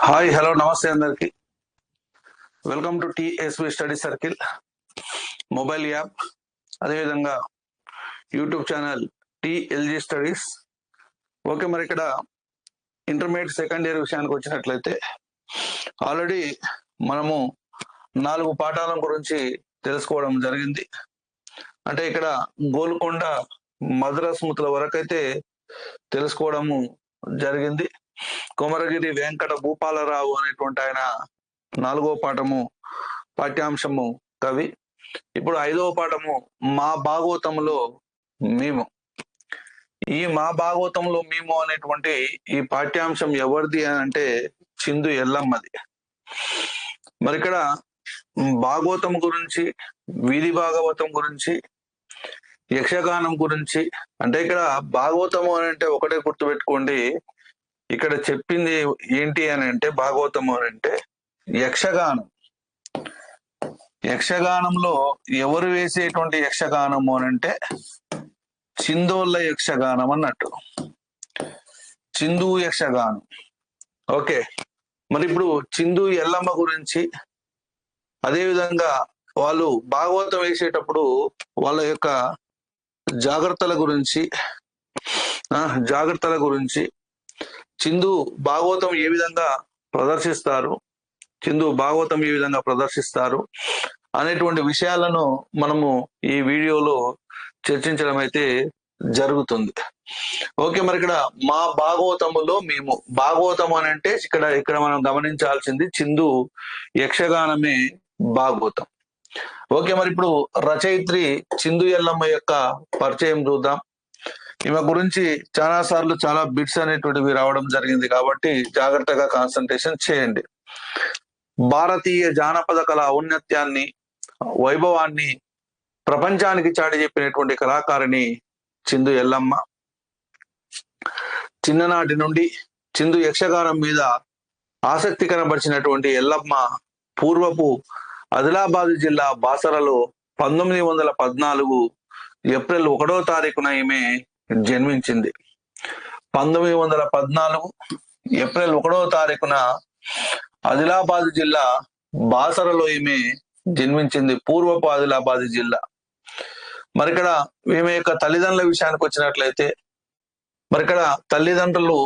Hi hello నమస్తే అందరికి. Welcome to TSV study circle mobile app, అదేవిధంగా YouTube channel TLG studies. Okay, మరి ఇక్కడ ఇంటర్మీడియట్ సెకండ్ ఇయర్ విషయానికి వచ్చినట్లయితే ఆల్రెడీ మనము 4 పాఠాల గురించి తెలుసుకోవడం జరిగింది. అంటే ఇక్కడ గోల్కొండ మధుర స్మృతుల వరకైతే తెలుసుకోవడము జరిగింది. కొమరగిరి వెంకట భూపాలరావు అనేటువంటి ఆయన 4వ పాఠము పాఠ్యాంశము కవి. ఇప్పుడు 5వ పాఠము మా భాగవతంలో మేము. ఈ మా భాగవతంలో మేము అనేటువంటి ఈ పాఠ్యాంశం ఎవరిది అని అంటే చిందు ఎల్లమ్మది. మరి ఇక్కడ భాగవతం గురించి, వీధి భాగవతం గురించి, యక్షగానం గురించి, అంటే ఇక్కడ భాగవతము అని అంటే ఒకటే గుర్తుపెట్టుకోండి, ఇక్కడ చెప్పింది ఏంటి అని అంటే భాగవతము అని అంటే యక్షగానం. యక్షగానంలో ఎవరు వేసేటువంటి యక్షగానము అని అంటే చిందోళ్ళ యక్షగానం అన్నట్టు, చిందు యక్షగానం. ఓకే, మరి ఇప్పుడు చిందు ఎల్లమ్మ గురించి, అదేవిధంగా వాళ్ళు భాగవతం వేసేటప్పుడు వాళ్ళ యొక్క జాగ్రత్తల గురించి, చిందు భాగవతం ఏ విధంగా ప్రదర్శిస్తారు అనేటువంటి విషయాలను మనము ఈ వీడియోలో చర్చించడం అయితే జరుగుతుంది. ఓకే, మరి ఇక్కడ మా భాగవతములో మేము, భాగవతం అని అంటే ఇక్కడ మనం గమనించాల్సింది చిందు యక్షగానమే భాగవతం. ఓకే, మరి ఇప్పుడు రచయిత్రి చిందు ఎల్లమ్మ యొక్క పరిచయం చూద్దాం. ఈమె గురించి చాలా బిట్స్ అనేటువంటివి రావడం జరిగింది కాబట్టి జాగ్రత్తగా కాన్సన్ట్రేషన్ చేయండి. భారతీయ జానపద కళ ఔన్నత్యాన్ని, వైభవాన్ని ప్రపంచానికి చాటి చెప్పినటువంటి కళాకారిణి చిందు ఎల్లమ్మ. చిన్ననాటి నుండి చిందు యక్షగానం మీద ఆసక్తి కనబరిచినటువంటి ఎల్లమ్మ పూర్వపు ఆదిలాబాద్ జిల్లా బాసరలో 1914 ఏప్రిల్ 1వ తారీఖున ఈమె జన్మించింది. 1914 ఏప్రిల్ 1వ తారీఖున ఆదిలాబాద్ జిల్లా బాసరలో ఈమె జన్మించింది, పూర్వపు ఆదిలాబాద్ జిల్లా. మరి ఇక్కడ ఈమె యొక్క తల్లిదండ్రుల విషయానికి వచ్చినట్లయితే, మరి ఇక్కడ తల్లిదండ్రులు,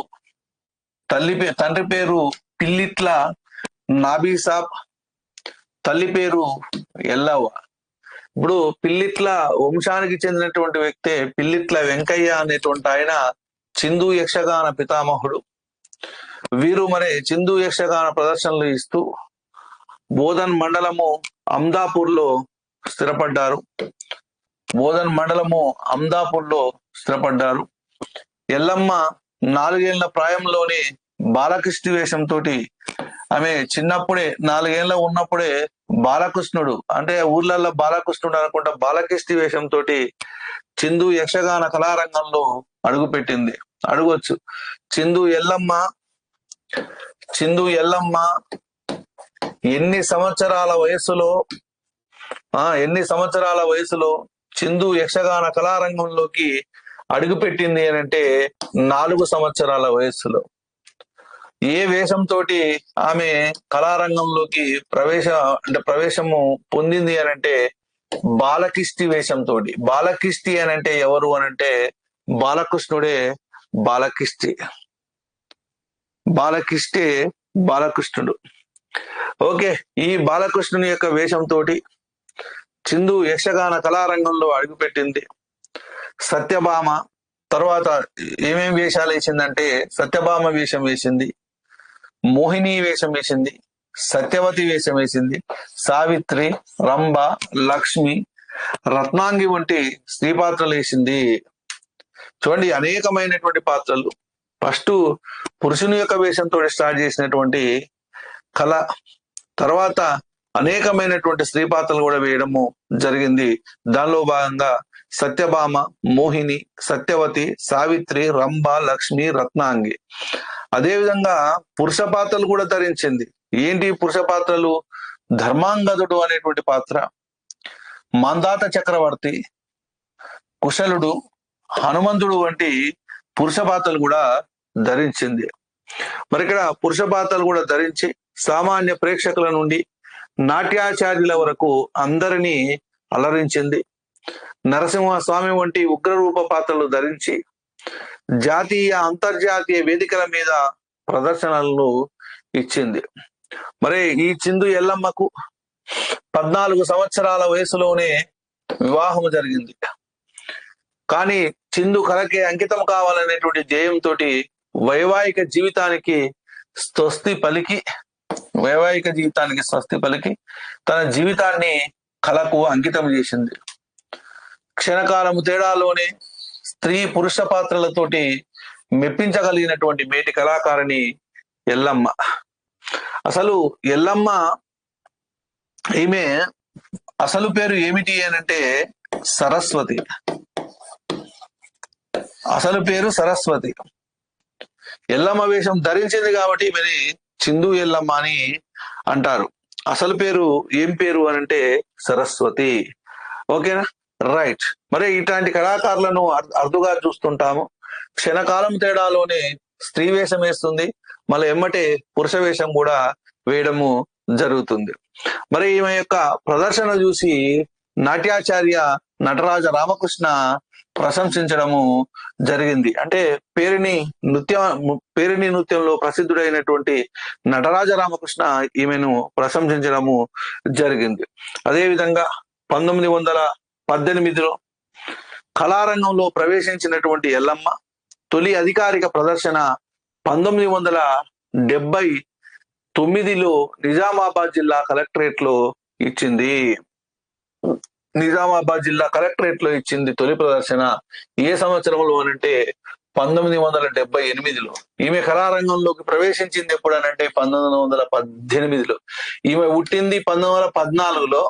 తండ్రి పేరు పిల్లిట్ల నాబీసాబ్, తల్లి పేరు ఎల్లవ్వ. ఇప్పుడు పిల్లిట్ల వంశానికి చెందినటువంటి వ్యక్తే పిల్లిట్ల వెంకయ్య అనేటువంటి ఆయన చిందు యక్షగాన పితామహుడు. వీరు మరి చిందు యక్షగాన ప్రదర్శనలు ఇస్తూ బోధన్ మండలము అమ్దాపూర్లో స్థిరపడ్డారు. ఎల్లమ్మ 4 ఏళ్ల ప్రాయంలోనే బాలకృష్ణ వేషంతో, ఆమె చిన్నప్పుడే 4 ఏళ్ళ ఉన్నప్పుడే బాలకృష్ణుడు, అంటే ఊర్లలో బాలకృష్ణుడు అనుకుంటా, బాలకృష్ణ వేషంతో చిందు యక్షగాన కళారంగంలో అడుగుపెట్టింది. అడగొచ్చు, చిందు ఎల్లమ్మ ఎన్ని సంవత్సరాల వయసులో చిందు యక్షగాన కళారంగంలోకి అడుగుపెట్టింది అని అంటే 4 సంవత్సరాల వయస్సులో. ఏ వేషంతో ఆమె కళారంగంలోకి ప్రవేశము పొందింది అని అంటే బాలకిష్టి వేషంతో. బాలకిష్టి అని అంటే ఎవరు అని అంటే బాలకృష్ణుడే బాలకృష్ణుడు. ఓకే, ఈ బాలకృష్ణుని యొక్క వేషంతో చిందు యక్షగాన కళారంగంలో అడుగుపెట్టింది. సత్యభామ తర్వాత ఏమేం వేషాలు వేసిందంటే సత్యభామ వేషం వేసింది, మోహిని వేషం వేసింది, సత్యవతి వేషం వేసింది, సావిత్రి, రంభ, లక్ష్మి, రత్నాంగి వంటి స్త్రీ పాత్రలు వేసింది. చూడండి, అనేకమైనటువంటి పాత్రలు. ఫస్ట్ పురుషుని యొక్క వేషంతో స్టార్ట్ చేసినటువంటి కళ, తర్వాత అనేకమైనటువంటి స్త్రీ పాత్రలు కూడా వేయడము జరిగింది. దానిలో భాగంగా సత్యభామ, మోహిని, సత్యవతి, సావిత్రి, రంభ, లక్ష్మి, రత్నాంగి. అదేవిధంగా పురుష పాత్రలు కూడా ధరించింది. ఏంటి పురుష పాత్రలు? ధర్మాంగదుడు అనేటువంటి పాత్ర, మందాత చక్రవర్తి, కుశలుడు, హనుమంతుడు వంటి పురుష పాత్రలు కూడా ధరించింది. మరి ఇక్కడ పురుష పాత్రలు కూడా ధరించి సామాన్య ప్రేక్షకుల నుండి నాట్యాచార్యుల వరకు అందరినీ అలరించింది. నరసింహస్వామి వంటి ఉగ్రరూప పాత్రలు ధరించి జాతీయ అంతర్జాతీయ వేదికల మీద ప్రదర్శనలను ఇచ్చింది. మరి ఈ చిందు ఎల్లమ్మకు 14 సంవత్సరాల వయసులోనే వివాహము జరిగింది. కానీ చిందు కళకే అంకితం కావాలనేటువంటి ధ్యేయంతో వైవాహిక జీవితానికి స్వస్తి పలికి తన జీవితాన్ని కళకు అంకితం చేసింది. క్షణకాలము తేడాలోనే స్త్రీ పురుష పాత్రలతోటి మెప్పించగలిగినటువంటి మేటి కళాకారిణి ఎల్లమ్మ. అసలు ఎల్లమ్మ ఈమె అసలు పేరు ఏమిటి అనంటే సరస్వతి. అసలు పేరు సరస్వతి. ఎల్లమ్మ వేషం ధరించింది కాబట్టి మరి చిందు ఎల్లమ్మ అని అంటారు. అసలు పేరు ఏం పేరు అనంటే సరస్వతి. ఓకేనా, రైట్. మరి ఇట్లాంటి కళాకారులను అరుదుగా చూస్తుంటాము. క్షణకాలం తేడాలోనే స్త్రీ వేషం వేస్తుంది, మళ్ళీ ఎమ్మటే పురుష వేషం కూడా వేయడము జరుగుతుంది. మరి ఈమె యొక్క ప్రదర్శన చూసి నాట్యాచార్య నటరాజ రామకృష్ణ ప్రశంసించడము జరిగింది. అంటే పేరిణి నృత్యంలో ప్రసిద్ధుడైనటువంటి నటరాజ రామకృష్ణ ఈమెను ప్రశంసించడము జరిగింది. అదేవిధంగా 1918లో కళారంగంలో ప్రవేశించినటువంటి ఎల్లమ్మ తొలి అధికారిక ప్రదర్శన 1979లో నిజామాబాద్ జిల్లా కలెక్టరేట్ లో ఇచ్చింది. ఇచ్చింది తొలి ప్రదర్శన. ఏ సంవత్సరంలో అనంటే 1978లో. ఈమె కళారంగంలోకి ప్రవేశించింది ఎప్పుడు అనంటే 1918లో. ఈమె పుట్టింది 1914లో.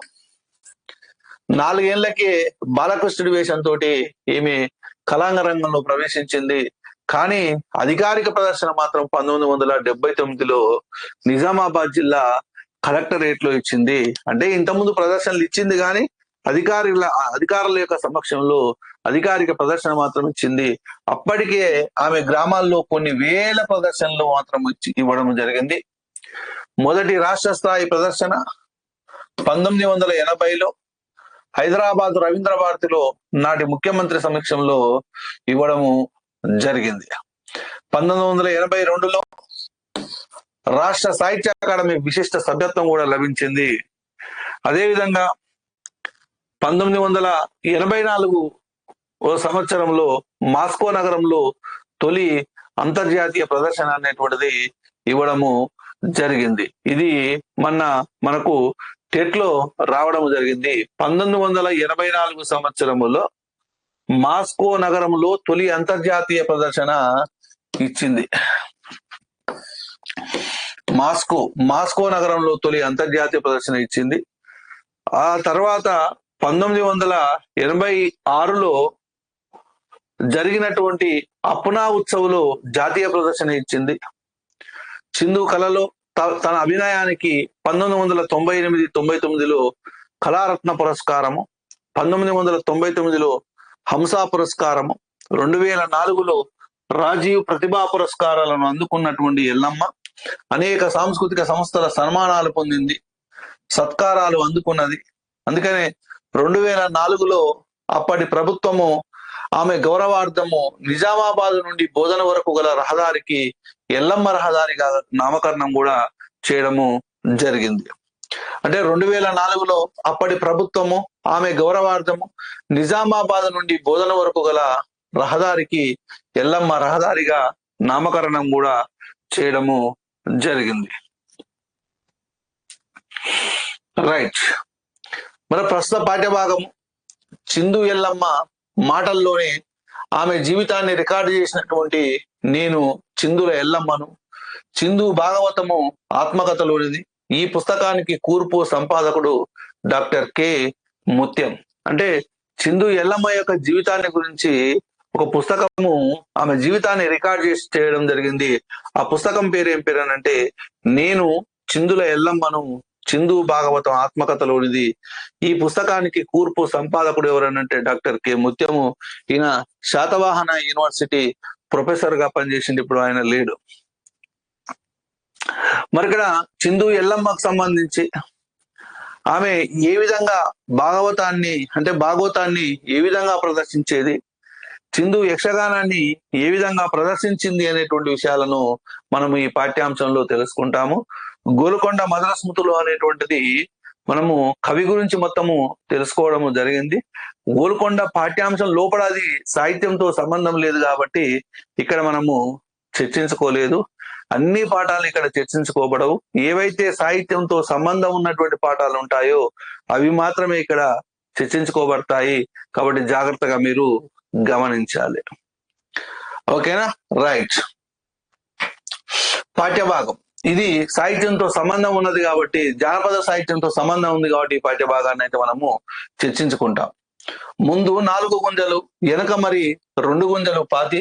4 ఏళ్లకే బాలకృష్ణుడి వేషంతో ఈమె కళాంగ రంగంలో ప్రవేశించింది. కానీ అధికారిక ప్రదర్శన మాత్రం 1979లో నిజామాబాద్ జిల్లా కలెక్టరేట్ లో ఇచ్చింది. అంటే ఇంతకుముందు ప్రదర్శనలు ఇచ్చింది కానీ అధికారుల యొక్క సమక్షంలో అధికారిక ప్రదర్శన మాత్రం ఇచ్చింది. అప్పటికే ఆమె గ్రామాల్లో కొన్ని వేల ప్రదర్శనలు మాత్రం ఇవ్వడం జరిగింది. మొదటి రాష్ట్ర స్థాయి ప్రదర్శన 1980లో హైదరాబాద్ రవీంద్ర భారతిలో నాటి ముఖ్యమంత్రి సమక్షంలో ఇవ్వడము జరిగింది. 1982లో రాష్ట్ర సాహిత్య అకాడమీ విశిష్ట సభ్యత్వం కూడా లభించింది. అదేవిధంగా 1984 సంవత్సరంలో మాస్కో నగరంలో తొలి అంతర్జాతీయ ప్రదర్శన అనేటువంటిది ఇవ్వడము జరిగింది. ఇది మనకు టెట్లో రావడం జరిగింది. 1984 సంవత్సరములో మాస్కో నగరంలో తొలి అంతర్జాతీయ ప్రదర్శన ఇచ్చింది. మాస్కో నగరంలో తొలి అంతర్జాతీయ ప్రదర్శన ఇచ్చింది. ఆ తర్వాత 1986లో జరిగినటువంటి అప్నా ఉత్సవ్లో జాతీయ ప్రదర్శన ఇచ్చింది. చిందు కళలో తన అభినయానికి 1998-99లో కళారత్న పురస్కారము, 1999లో హంసా పురస్కారము, 2004లో రాజీవ్ ప్రతిభా పురస్కారాలను అందుకున్నటువంటి ఎల్లమ్మ అనేక సాంస్కృతిక సంస్థల సన్మానాలు పొందింది, సత్కారాలు అందుకున్నది. అందుకనే 2004లో అప్పటి ప్రభుత్వము ఆమె గౌరవార్థము నిజామాబాద్ నుండి బోధన వరకు గల రహదారికి ఎల్లమ్మ రహదారిగా నామకరణం కూడా చేయడము జరిగింది. అంటే 2004లో అప్పటి ప్రభుత్వము ఆమె గౌరవార్థము నిజామాబాద్ నుండి బోధన వరకు గల రహదారికి ఎల్లమ్మ రహదారిగా నామకరణం కూడా చేయడము జరిగింది. రైట్. మన ప్రస్తుత పాఠ్యభాగము చిందు ఎల్లమ్మ మాటల్లోనే ఆమె జీవితాన్ని రికార్డు చేసినటువంటి నేను చిందుల ఎల్లమ్మను. చిందు భాగవతము ఆత్మకథలోనిది. ఈ పుస్తకానికి కూర్పు సంపాదకుడు డాక్టర్ కె ముత్యం. అంటే చిందు ఎల్లమ్మ యొక్క జీవితాన్ని గురించి ఒక పుస్తకము ఆమె జీవితాన్ని రికార్డ్ చేసి చేయడం జరిగింది. ఆ పుస్తకం పేరు ఏం పేరు అంటే నేను చిందుల ఎల్లమ్మను, చిందు భాగవతం ఆత్మకథలోనిది. ఈ పుస్తకానికి కూర్పు సంపాదకుడు ఎవరనంటే డాక్టర్ కె ముత్యము. ఈయన శాతవాహన యూనివర్సిటీ ప్రొఫెసర్ గా పనిచేసింది. ఇప్పుడు ఆయన లేడు. మరి ఇక్కడ చిందు ఎల్లమ్మకు సంబంధించి ఆమె ఏ విధంగా భాగవతాన్ని ఏ విధంగా ప్రదర్శించేది, చిందు యక్షగానాన్ని ఏ విధంగా ప్రదర్శించింది అనేటువంటి విషయాలను మనం ఈ పాఠ్యాంశంలో తెలుసుకుంటాము. గోల్కొండ మధుర స్మృతులు అనేటువంటిది మనము కవి గురించి మొత్తము తెలుసుకోవడము జరిగింది. గోల్కొండ పాఠ్యాంశం లోపల అది సాహిత్యంతో సంబంధం లేదు కాబట్టి ఇక్కడ మనము చర్చించుకోలేదు. అన్ని పాఠాలు ఇక్కడ చర్చించుకోబడవు. ఏవైతే సాహిత్యంతో సంబంధం ఉన్నటువంటి పాఠాలు ఉంటాయో అవి మాత్రమే ఇక్కడ చర్చించుకోబడతాయి. కాబట్టి జాగ్రత్తగా మీరు గమనించాలి. ఓకేనా? రైట్. పాఠ్యభాగం ఇది సాహిత్యంతో సంబంధం ఉన్నది కాబట్టి, జానపద సాహిత్యంతో సంబంధం ఉంది కాబట్టి ఈ పాఠ్యభాగాన్ని అయితే మనము చర్చించుకుంటాం. ముందు 4 గుంజలు, వెనక మరి 2 గుంజలు పాతి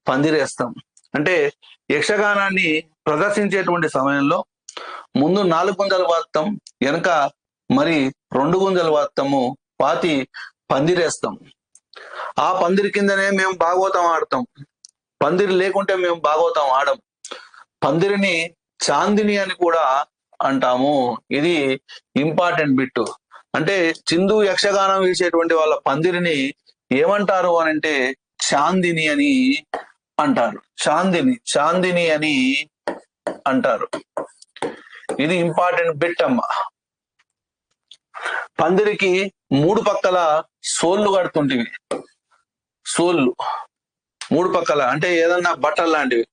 పందిరేస్తాం. అంటే యక్షగానాన్ని ప్రదర్శించేటువంటి సమయంలో ముందు 4 గుంజలు వాడతాం, వెనక మరి 2 గుంజలు వాడతాము, పాతి పందిరేస్తాం. ఆ పందిరి కిందనే మేము భాగవతం ఆడతాం. పందిరి లేకుంటే మేము భాగవతం ఆడం. పందిరిని చాందిని అని కూడా అంటాము. ఇది ఇంపార్టెంట్ బిట్. అంటే చిందు యక్షగానం వేసేటువంటి వాళ్ళ పందిరిని ఏమంటారు అని అంటే చాందిని అని అంటారు. చాందిని అని అంటారు. ఇది ఇంపార్టెంట్ బిట్ అమ్మ. పందిరికి 3 పక్కల సోళ్ళు కడుతుంటివి. సోళ్ళు 3 పక్కల అంటే ఏదన్నా బట్టలు లాంటివి.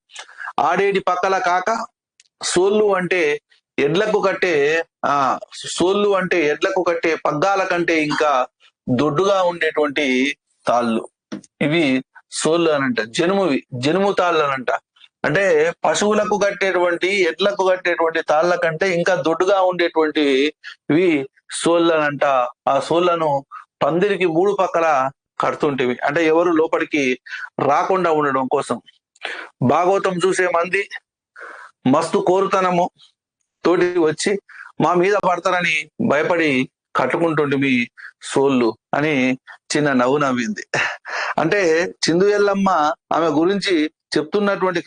ఆడేటి పక్కల కాక సోళ్ళు అంటే ఎడ్లకు కట్టే పగ్గాల కంటే ఇంకా దొడ్డుగా ఉండేటువంటి తాళ్ళు. ఇవి సోళ్ళు అనంట. జనుము తాళ్ళు అనంట. అంటే పశువులకు కట్టేటువంటి, ఎడ్లకు కట్టేటువంటి తాళ్ళ కంటే ఇంకా దొడ్డుగా ఉండేటువంటి ఇవి సోళ్ళనంట. ఆ సోళ్ళను పందిరికి 3 పక్కల కడుతుంటివి. అంటే ఎవరు లోపలికి రాకుండా ఉండడం కోసం. భాగవతం చూసే మంది మస్తు కోరుతనము తోటి వచ్చి మా మీద పడతారని భయపడి కట్టుకుంటుంటివి సోళ్ళు అని చిన్న నవ్వు నవ్వింది. అంటే చిందు ఎల్లమ్మ ఆమె గురించి చెప్తున్నటువంటి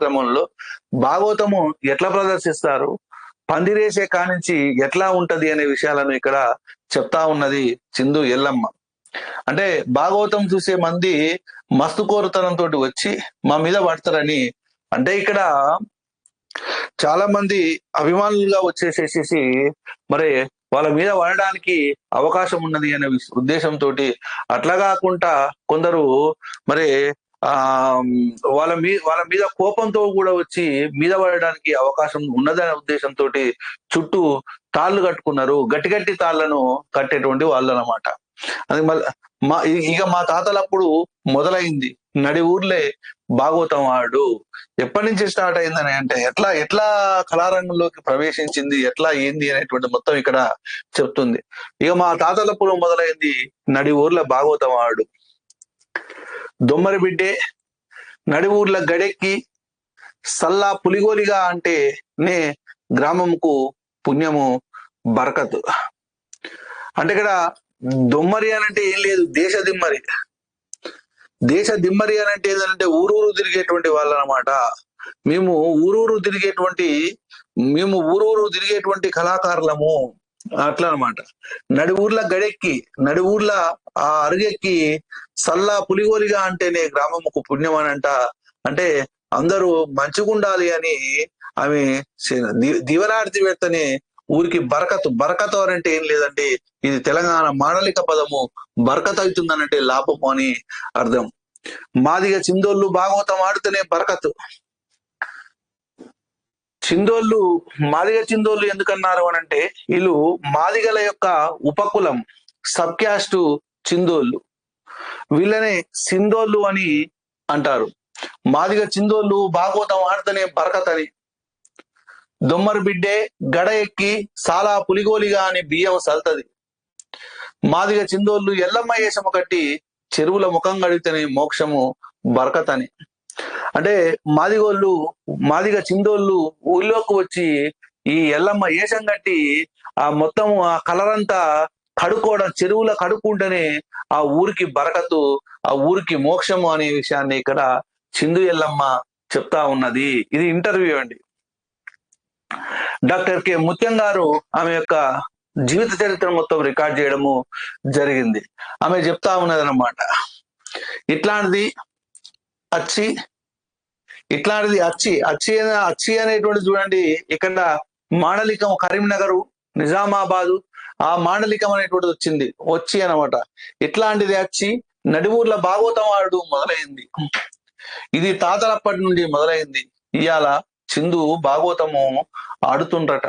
క్రమంలో భాగవతము ఎట్లా ప్రదర్శిస్తారు, పందిరేసే కానించి ఎట్లా ఉంటది అనే విషయాలను ఇక్కడ చెప్తా ఉన్నది చిందు ఎల్లమ్మ. అంటే భాగవతం చూసే మంది మస్తు కోరుతనంతో వచ్చి మా మీద పడతారని, అంటే ఇక్కడ చాలా మంది అభిమానులుగా వచ్చేసేసి మరి వాళ్ళ మీద పడడానికి అవకాశం ఉన్నది అనే ఉద్దేశంతో, అట్లా కాకుండా కొందరు మరి వాళ్ళ మీద కోపంతో కూడా వచ్చి మీద పడడానికి అవకాశం ఉన్నదనే ఉద్దేశంతో చుట్టూ తాళ్ళు కట్టుకున్నారు. గట్టి తాళ్లను కట్టేటువంటి వాళ్ళు అన్నమాట. అది మా తాతలప్పుడు మొదలైంది నడి ఊర్లే భాగవతం ఆడు. ఎప్పటి నుంచి స్టార్ట్ అయిందని అంటే ఎట్లా కళారంగంలోకి ప్రవేశించింది, ఎట్లా ఏంది అనేటువంటి మొత్తం ఇక్కడ చెప్తుంది. ఇక మా తాతలప్పుడు మొదలైంది నడి ఊర్ల భాగవతం ఆడు. దొమ్మరి బిడ్డే నడి ఊర్ల గడెక్కి సల్లా పులిగోలిగా అంటే నే గ్రామంకు పుణ్యము బరకతు. అంటే ఇక్కడ దొమ్మరి అనంటే ఏం లేదు, దేశ దిమ్మరి అనంటే ఏంటంటే ఊరూరు తిరిగేటువంటి వాళ్ళు అనమాట. మేము ఊరూరు తిరిగేటువంటి కళాకారులము అట్లా అనమాట. నడి ఊర్ల ఆ అరుగెక్కి సల్లా పులిగోలిగా అంటేనే గ్రామముకు పుణ్యం అనంట. అంటే అందరూ మంచిగుండాలి అని ఆమె దివనార్తి పెడితేనే ఊరికి బరకతు అనంటే ఏం లేదండి, ఇది తెలంగాణ మాండలిక పదము. బరకత్ అవుతుందనంటే లాభము అని అర్థం. మాదిగ చిందోళ్ళు భాగవతం ఆడితేనే బరకతు. మాదిగ చిందోళ్ళు ఎందుకన్నారు అనంటే వీళ్ళు మాదిగల యొక్క ఉపకులం, సబ్ క్యాస్ట్ చిందోళ్ళు. వీళ్ళనే సిందోళ్ళు అని అంటారు. మాదిగ చిందోళ్ళు భాగవతం ఆడితేనే బరకత్ అని. దొమ్మరి బిడ్డే గడ ఎక్కి సాలా పులిగోలిగా అని బియ్యం సల్తది. మాదిగ చిందోళ్ళు ఎల్లమ్మ ఏషము కట్టి చెరువుల ముఖం గడితేనే మోక్షము బరకత్ అని. అంటే మాదిగ చిందోళ్ళు ఊళ్ళోకి వచ్చి ఈ ఎల్లమ్మ ఏషం కట్టి ఆ మొత్తం ఆ కలరంతా కడుక్కోవడం, చెరువులో కడుక్కుంటేనే ఆ ఊరికి బరకతు, ఆ ఊరికి మోక్షము అనే విషయాన్ని ఇక్కడ చిందు ఎల్లమ్మ చెప్తా ఉన్నది. ఇది ఇంటర్వ్యూ అండి. డాక్టర్ కె ముత్యం గారు ఆమె యొక్క జీవిత చరిత్ర మొత్తం రికార్డ్ చేయడము జరిగింది. ఆమె చెప్తా ఉన్నది అన్నమాట, ఇట్లాంటిది అచ్చి అచ్చి అనేటువంటి చూడండి, ఇక్కడ మాండలికం కరీంనగర్ నిజామాబాదు ఆ మాండలికం అనేటువంటిది వచ్చింది, వచ్చి అనమాట. ఇట్లాంటిది వచ్చి నడివూర్ల భాగవతం ఆడు మొదలైంది. ఇది తాతలప్పటి నుండి మొదలైంది. ఇవాళ చిందు భాగవతము ఆడుతుండ్రట,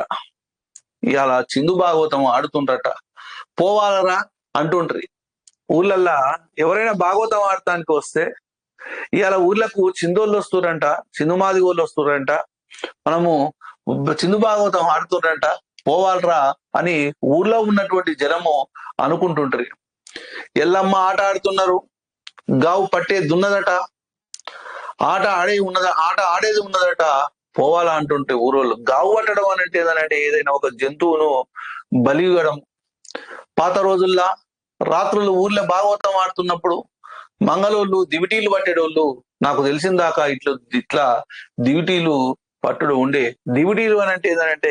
ఇవాళ చిందు భాగవతము ఆడుతుండ్రట. పోవాలరా అంటుండ్రి. ఊళ్ళల్లా ఎవరైనా భాగవతం ఆడటానికి వస్తే ఇవాళ ఊర్లకు చిందోళ్ళు వస్తురంట, చిందుమాది వాళ్ళు వస్తురంట, మనము చిందు భాగవతం ఆడుతుర్రంట, పోవాలరా అని ఊర్లో ఉన్నటువంటి జనము అనుకుంటుంటారు. ఎల్లమ్మ ఆట ఆడుతున్నారు, గావు పట్టేది ఉన్నదట, ఆట ఆడేది ఉన్నదట, పోవాలా అంటుంటే ఊరోళ్ళు. గావు పట్టడం అంటే ఏదనంటే ఏదైనా ఒక జంతువును బలి ఇవ్వడం. పాత రోజుల్లో రాత్రులు ఊర్లో భాగవతం ఆడుతున్నప్పుడు మంగళోళ్ళు దివిటీలు పట్టేటోళ్ళు, నాకు తెలిసిన దాకా ఇట్లా దివిటీలు పట్టుడు ఉండే. దివిటీలు అని అంటే ఏదనంటే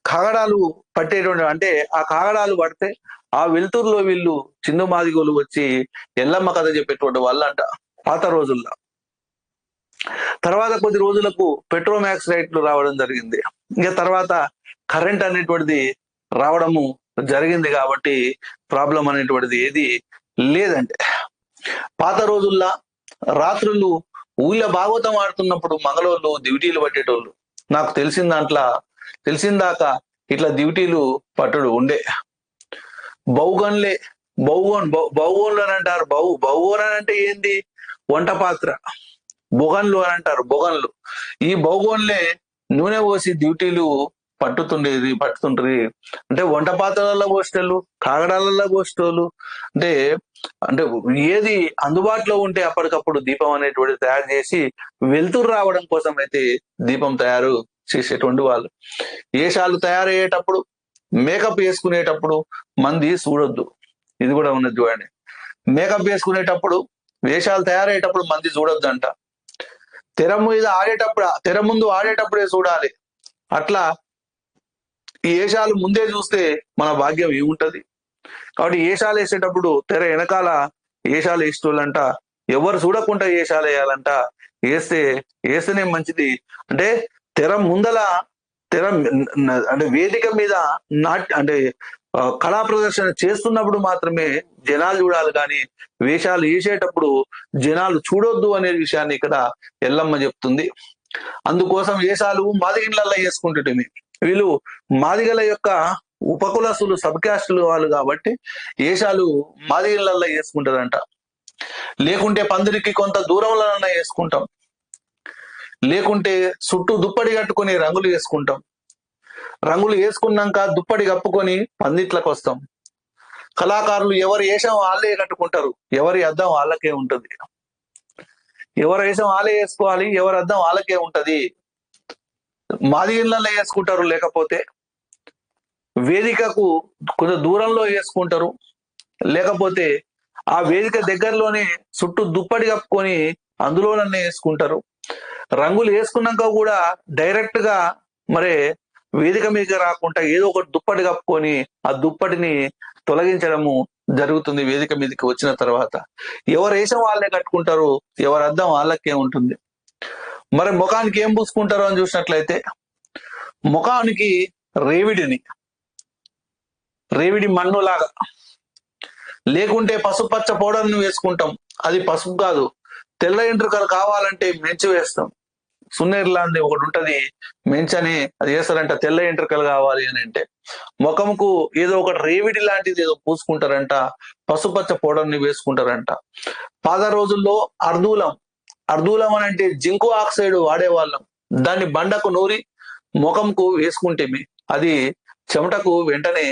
కాగడాలు పట్టేటువంటి, అంటే ఆ కాగడాలు పడితే ఆ వెలుతురులో వీళ్ళు చిందు మాదిగోలు వచ్చి ఎల్లమ్మ కథ చెప్పేటువంటి వాళ్ళంట పాత రోజుల్లో. తర్వాత కొద్ది రోజులకు పెట్రోమాక్స్ రైట్లు రావడం జరిగింది. ఇంకా తర్వాత కరెంట్ అనేటువంటిది రావడము జరిగింది కాబట్టి ప్రాబ్లం అనేటువంటిది ఏది లేదంటే, పాత రోజుల్లో రాత్రులు ఊళ్ళో భాగవతం ఆడుతున్నప్పుడు మంగళోళ్ళు దివిటీలు పట్టేటోళ్ళు. నాకు తెలిసిన దాకా ఇట్లా దివిటీలు పట్టుడు ఉండే. బౌగోన్లు అని అంటారు. బౌగోన్ అని అంటే ఏంది? వంట పాత్ర. బొగన్లు అని అంటారు, బొగన్లు. ఈ బౌగోన్లే నూనె పోసి డ్యూటీలు పట్టుతుండ్రి. అంటే వంట పాత్రలలో పోసేటోళ్ళు, కాగడాలలో పోసేటోళ్ళు, అంటే ఏది అందుబాటులో ఉంటే అప్పటికప్పుడు దీపం అనేటువంటి తయారు చేసి వెలుతురు రావడం కోసం అయితే దీపం తయారు చేసేటువంటి వాళ్ళు. వేషాలు తయారయ్యేటప్పుడు, మేకప్ వేసుకునేటప్పుడు మంది చూడొద్దు. ఇది కూడా ఉన్నది చూడండి. మేకప్ వేసుకునేటప్పుడు, వేషాలు తయారయ్యేటప్పుడు మంది చూడొద్దు అంట. తెర ముందు ఆడేటప్పుడే చూడాలి. అట్లా ఈ వేషాలు ముందే చూస్తే మన భాగ్యం ఏముంటది. కాబట్టి వేషాలు వేసేటప్పుడు తెర వెనకాల వేషాలు వేసేటోళ్ళంట ఎవరు చూడకుండా వేషాలు వేయాలంట. వేస్తేనే మంచిది. అంటే తెర ముందల అంటే వేదిక మీద కళా ప్రదర్శన చేస్తున్నప్పుడు మాత్రమే జనాలు చూడాలి, కానీ వేషాలు వేసేటప్పుడు జనాలు చూడొద్దు అనే విషయాన్ని ఇక్కడ ఎల్లమ్మ చెప్తుంది. అందుకోసం వేషాలు మాదిగిళ్ళల్లో వేసుకుంటుంటే, వీళ్ళు మాదిగల యొక్క ఉపకులస్తులు, సబ్ క్యాస్టులు వాళ్ళు కాబట్టి వేషాలు మాదిగిళ్ళల్లో వేసుకుంటారంట. లేకుంటే పందిరికి కొంత దూరంలోనన్నా వేసుకుంటాం, లేకుంటే చుట్టూ దుప్పటి కట్టుకొని రంగులు వేసుకుంటాం. రంగులు వేసుకున్నాక దుప్పటి కప్పుకొని పందిట్లకు వస్తాం. కళాకారులు ఎవరి వేషం వాళ్ళే కట్టుకుంటారు, ఎవరి అద్దం వాళ్ళకే ఉంటది. ఎవరి వేషం వాళ్ళే వేసుకోవాలి, ఎవరి అద్దం వాళ్ళకే ఉంటది. మాది ఇళ్ళల్లో వేసుకుంటారు, లేకపోతే వేదికకు కొంచెం దూరంలో వేసుకుంటారు, లేకపోతే ఆ వేదిక దగ్గరలోనే చుట్టూ దుప్పటి కప్పుకొని అందులోనన్నే వేసుకుంటారు. రంగులు వేసుకున్నాక కూడా డైరెక్ట్ గా మరి వేదిక మీద రాకుండా ఏదో ఒకటి దుప్పటి కప్పుకొని ఆ దుప్పటిని తొలగించడము జరుగుతుంది. వేదిక మీదకి వచ్చిన తర్వాత ఎవరు వేషం వాళ్ళే కట్టుకుంటారు, ఎవరి అద్దం వాళ్ళకే ఉంటుంది. మరి ముఖానికి ఏం పూసుకుంటారు అని చూసినట్లయితే, ముఖానికి రేవిడి మన్నులాగా, లేకుంటే పసుపచ్చ పౌడర్ని వేసుకుంటాం. అది పసుపు కాదు, తెల్ల ఎంట్రుకలు కావాలంటే మెంచు వేస్తాం. సున్నేరు లాంటి ఒకటి ఉంటది, మెంచని, అది వేస్తారంట తెల్ల ఎంట్రుకలు కావాలి అని అంటే. ముఖంకు ఏదో ఒకటి రేవిడి లాంటిది ఏదో పూసుకుంటారంట, పసుపచ్చ పౌడర్ని వేసుకుంటారంట. పాత రోజుల్లో అర్ధూలం అని అంటే జింకు ఆక్సైడ్ వాడేవాళ్ళం. దాన్ని బండకు నూరి ముఖంకు వేసుకుంటే అది చెమటకు వెంటనే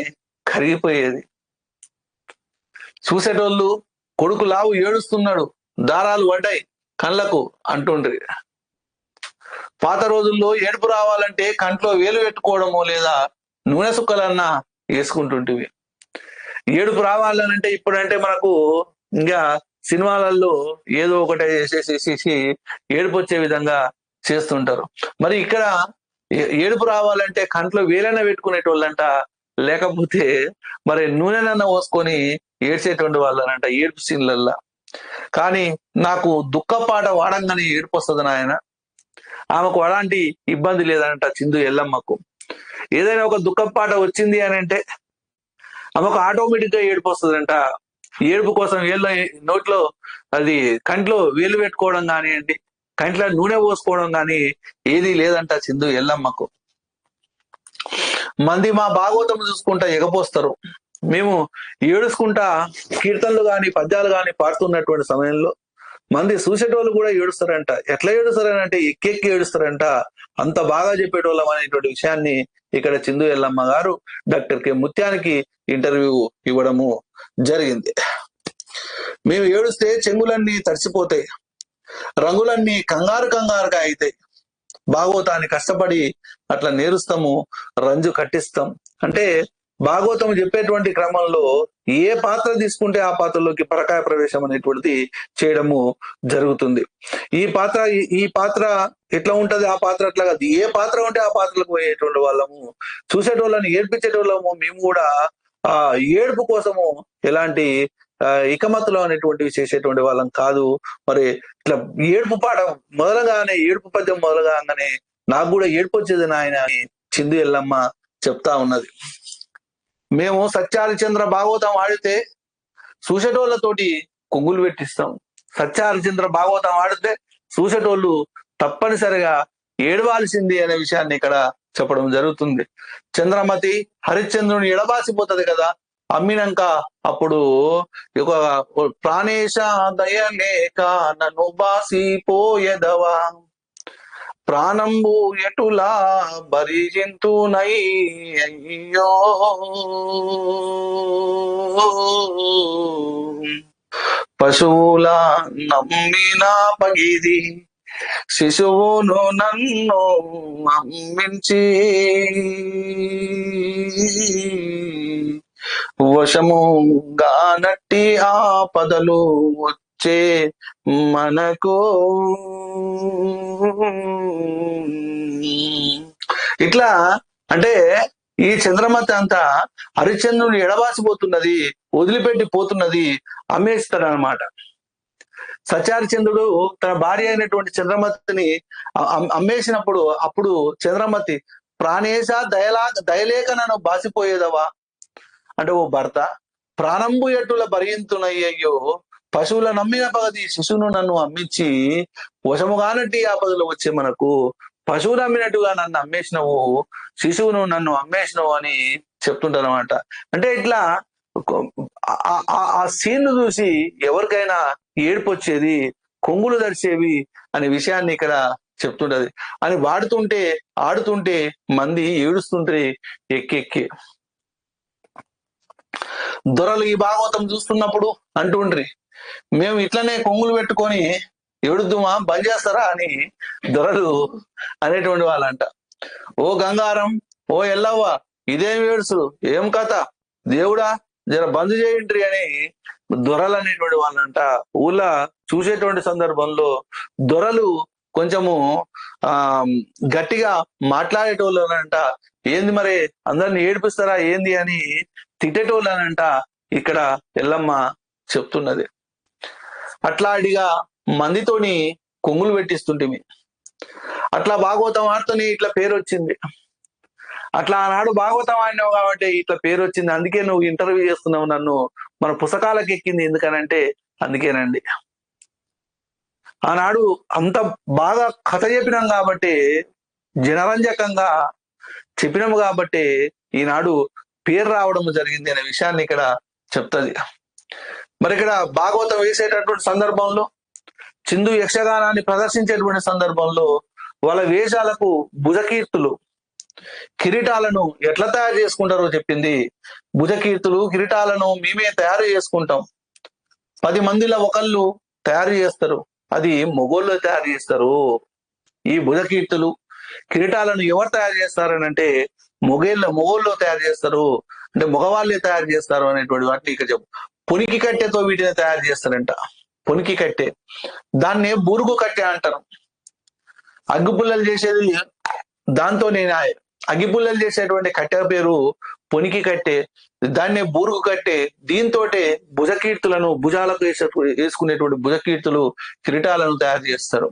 కరిగిపోయేది. చూసేటోళ్ళు కొడుకు లావు ఏడుస్తున్నాడు, దారాలు పడ్డాయి కళ్ళకు అంటుండ్రి. పాత రోజుల్లో ఏడుపు రావాలంటే కంట్లో వేలు పెట్టుకోవడము లేదా నూనె సుక్కలన్నా వేసుకుంటుంటివి. ఏడుపు రావాలనంటే ఇప్పుడంటే మనకు ఇంకా సినిమాలలో ఏదో ఒకటి చేసేసి ఏడుపు వచ్చే విధంగా చేస్తుంటారు. మరి ఇక్కడ ఏడుపు రావాలంటే కంట్లో వేలైనా పెట్టుకునేటోళ్ళంట, లేకపోతే మరి నూనెనన్నా పోసుకొని ఏడ్చేటువంటి వాళ్ళనంట ఏడుపు సీన్లల్లా. కానీ నాకు దుఃఖపాట వాడంగానే ఏడుపు వస్తుంది నాయన. ఆమెకు అలాంటి ఇబ్బంది లేదంట చిందు ఎల్లమ్మకు. ఏదైనా ఒక దుఃఖపాట వచ్చింది అని అంటే ఆమెకు ఆటోమేటిక్ గా ఏడుపు వస్తుందంట. ఏడుపు కోసం నోట్లో అది కంట్లో వేలు పెట్టుకోవడం కానివ్వండి, కంట్లో నూనె పోసుకోవడం కానీ ఏది లేదంట చిందు ఎల్లమ్మకు. మంది మా భాగవతం చూసుకుంటా ఎగపోస్తారు. మేము ఏడుచుకుంటా కీర్తనలు గాని పద్యాలు గాని పాడుతున్నటువంటి సమయంలో మంది చూసేటోళ్ళు కూడా ఏడుస్తారంట. ఎట్లా ఏడుస్తారనంటే ఎక్కెక్కి ఏడుస్తారంట. అంత బాగా చెప్పేటోళ్ళం అనేటువంటి విషయాన్ని ఇక్కడ చిందు ఎల్లమ్మ గారు డాక్టర్ కె ముత్యానికి ఇంటర్వ్యూ ఇవ్వడము జరిగింది. మేము ఏడుస్తే చెంగులన్నీ తడిసిపోతాయి, రంగులన్నీ కంగారుగా అవుతాయి. భాగవతాన్ని కష్టపడి అట్లా నేరుస్తాము, రంజు కట్టిస్తాం. అంటే భాగవతం చెప్పేటువంటి క్రమంలో ఏ పాత్ర తీసుకుంటే ఆ పాత్రలోకి పరకాయ ప్రవేశం అనేటువంటిది చేయడము జరుగుతుంది. ఈ పాత్ర ఎట్లా ఉంటది, ఆ పాత్ర అట్లా కాదు. ఏ పాత్ర ఉంటే ఆ పాత్రలకు పోయేటువంటి వాళ్ళము, చూసేటోళ్ళని ఏడ్పించేటోళ్ళము. మేము కూడా ఆ ఏడుపు కోసము ఎలాంటి ఇకమతులు అనేటువంటివి చేసేటువంటి వాళ్ళం కాదు. మరి ఇట్లా ఏడుపు పాట మొదలుగానే, ఏడుపు పద్యం మొదలుగానే నాకు కూడా ఏడుపు వచ్చేది నాయన అని చిందు ఎల్లమ్మ చెప్తా ఉన్నది. మేము సత్యహరిశ్చంద్ర భాగవతం ఆడితే చూసేటోళ్ళతోటి కొంగులు పెట్టిస్తాం. సత్యహరిశ్చంద్ర భాగవతం ఆడితే చూసేటోళ్ళు తప్పనిసరిగా ఏడవాల్సింది అనే విషయాన్ని ఇక్కడ చెప్పడం జరుగుతుంది. చంద్రమతి హరిశ్చంద్రుని ఎడబాసిపోతుంది కదా అమ్మినాక. అప్పుడు ఒక ప్రాణేశ దయలేక నన్ను బాసిపోయేదవా, ప్రాణంబు ఎటులా భరిజింతునై అయ్యో, పశువుల నమ్మిన పగిది శిశువును నన్ను అమ్మించి, వశముగా నట్టి ఆపదలు వచ్చే మనకు. ఇట్లా అంటే ఈ చంద్రమతి అంతా హరిశ్చంద్రుని ఎడబాసిపోతున్నది, వదిలిపెట్టి పోతున్నది, అమ్మేస్తాడనమాట. సత్యహరిశ్చంద్రుడు తన భార్య అయినటువంటి చంద్రమతిని అమ్మేసినప్పుడు అప్పుడు చంద్రమతి ప్రాణేశ దయలేక నన్ను బాసిపోయేదవా అంటే, ఓ భర్త ప్రాణంబు ఎట్టుల భరింతునయ్యో, పశువుల నమ్మిన పగది శిశువును నన్ను అమ్మించి వశముగానట్టి ఆపదలు వచ్చే మనకు. పశువులు అమ్మినట్టుగా నన్ను అమ్మేసినవు, శిశువును నన్ను అమ్మేసినవు అని చెప్తుంటారు అనమాట. అంటే ఇట్లా ఆ సీన్ చూసి ఎవరికైనా ఏడుపు వచ్చేది, కొంగులు దడిచేవి అనే విషయాన్ని ఇక్కడ చెప్తుంటది. అని వాడుతుంటే ఆడుతుంటే మంది ఏడుస్తుంటే ఎక్కి దొరలు ఈ భాగవతం చూస్తున్నప్పుడు అంటుండ్రి, మేము ఇట్లనే కొంగులు పెట్టుకొని ఏడుద్దుమా, బంద్ చేస్తారా అని దొరలు అనేటువంటి వాళ్ళంట. ఓ గంగారం, ఓ ఎల్లవ్వ, ఇదేం ఏడుసుడు, ఏం కథ, దేవుడా జర బంద్ చేయండి అని దొరలు అనేటువంటి వాళ్ళంట. ఊళ్ళో చూసేటువంటి సందర్భంలో దొరలు కొంచెము గట్టిగా మాట్లాడేటోళ్ళనంట. ఏంది మరి అందరిని ఏడిపిస్తారా ఏంది అని తిట్టేటోళ్ళనంట ఇక్కడ ఎల్లమ్మ చెప్తున్నది. అట్లాడిగా మందితోని కొంగులు పెట్టిస్తుంటిమి. అట్లా భాగవతం ఆడుతోని ఇట్లా పేరు వచ్చింది. అట్లా ఆనాడు భాగవతం ఆడినావు కాబట్టి ఇట్లా పేరు వచ్చింది. అందుకే నువ్వు ఇంటర్వ్యూ చేస్తున్నావు నన్ను, మన పుస్తకాలకు ఎక్కింది ఎందుకనంటే అందుకేనండి. ఆనాడు అంత బాగా కథ చెప్పినాం కాబట్టి, జనరంజకంగా చెప్పినాము కాబట్టి ఈనాడు పేరు రావడం జరిగింది అనే విషయాన్ని ఇక్కడ చెప్తుంది. మరి ఇక్కడ భాగవతం వేసేటటువంటి సందర్భంలో, చిందు యక్షగానాన్ని ప్రదర్శించేటువంటి సందర్భంలో వాళ్ళ వేషాలకు భుజకీర్తులు, కిరీటాలను ఎట్లా తయారు చేసుకుంటారో చెప్పింది. భుజకీర్తులు కిరీటాలను మేమే తయారు చేసుకుంటాం. 10 మందిలో ఒకళ్ళు తయారు చేస్తారు, అది మొగోళ్ళు తయారు చేస్తారు. ఈ భుజకీర్తులు కిరీటాలను ఎవరు తయారు చేస్తారని అంటే మొగోళ్ళు తయారు చేస్తారు. అంటే మగవాళ్ళే తయారు చేస్తారు అనేటువంటి వాటిని ఇక్కడ చెప్పు. పొనికి కట్టెతో వీటిని తయారు చేస్తారంట. పొనికి కట్టె, దాన్నే బూరుగు కట్టె అంటారు. అగ్గిపుల్లలు చేసేది దాంతో నేను అగ్గిపుల్లలు చేసేటువంటి కట్టె పేరు పొనికి కట్టె, దాన్నే బూరుగు కట్టె. దీంతోటే భుజకీర్తులను, భుజాలకు వేసుకునేటువంటి భుజకీర్తులు, కిరీటాలను తయారు చేస్తారు.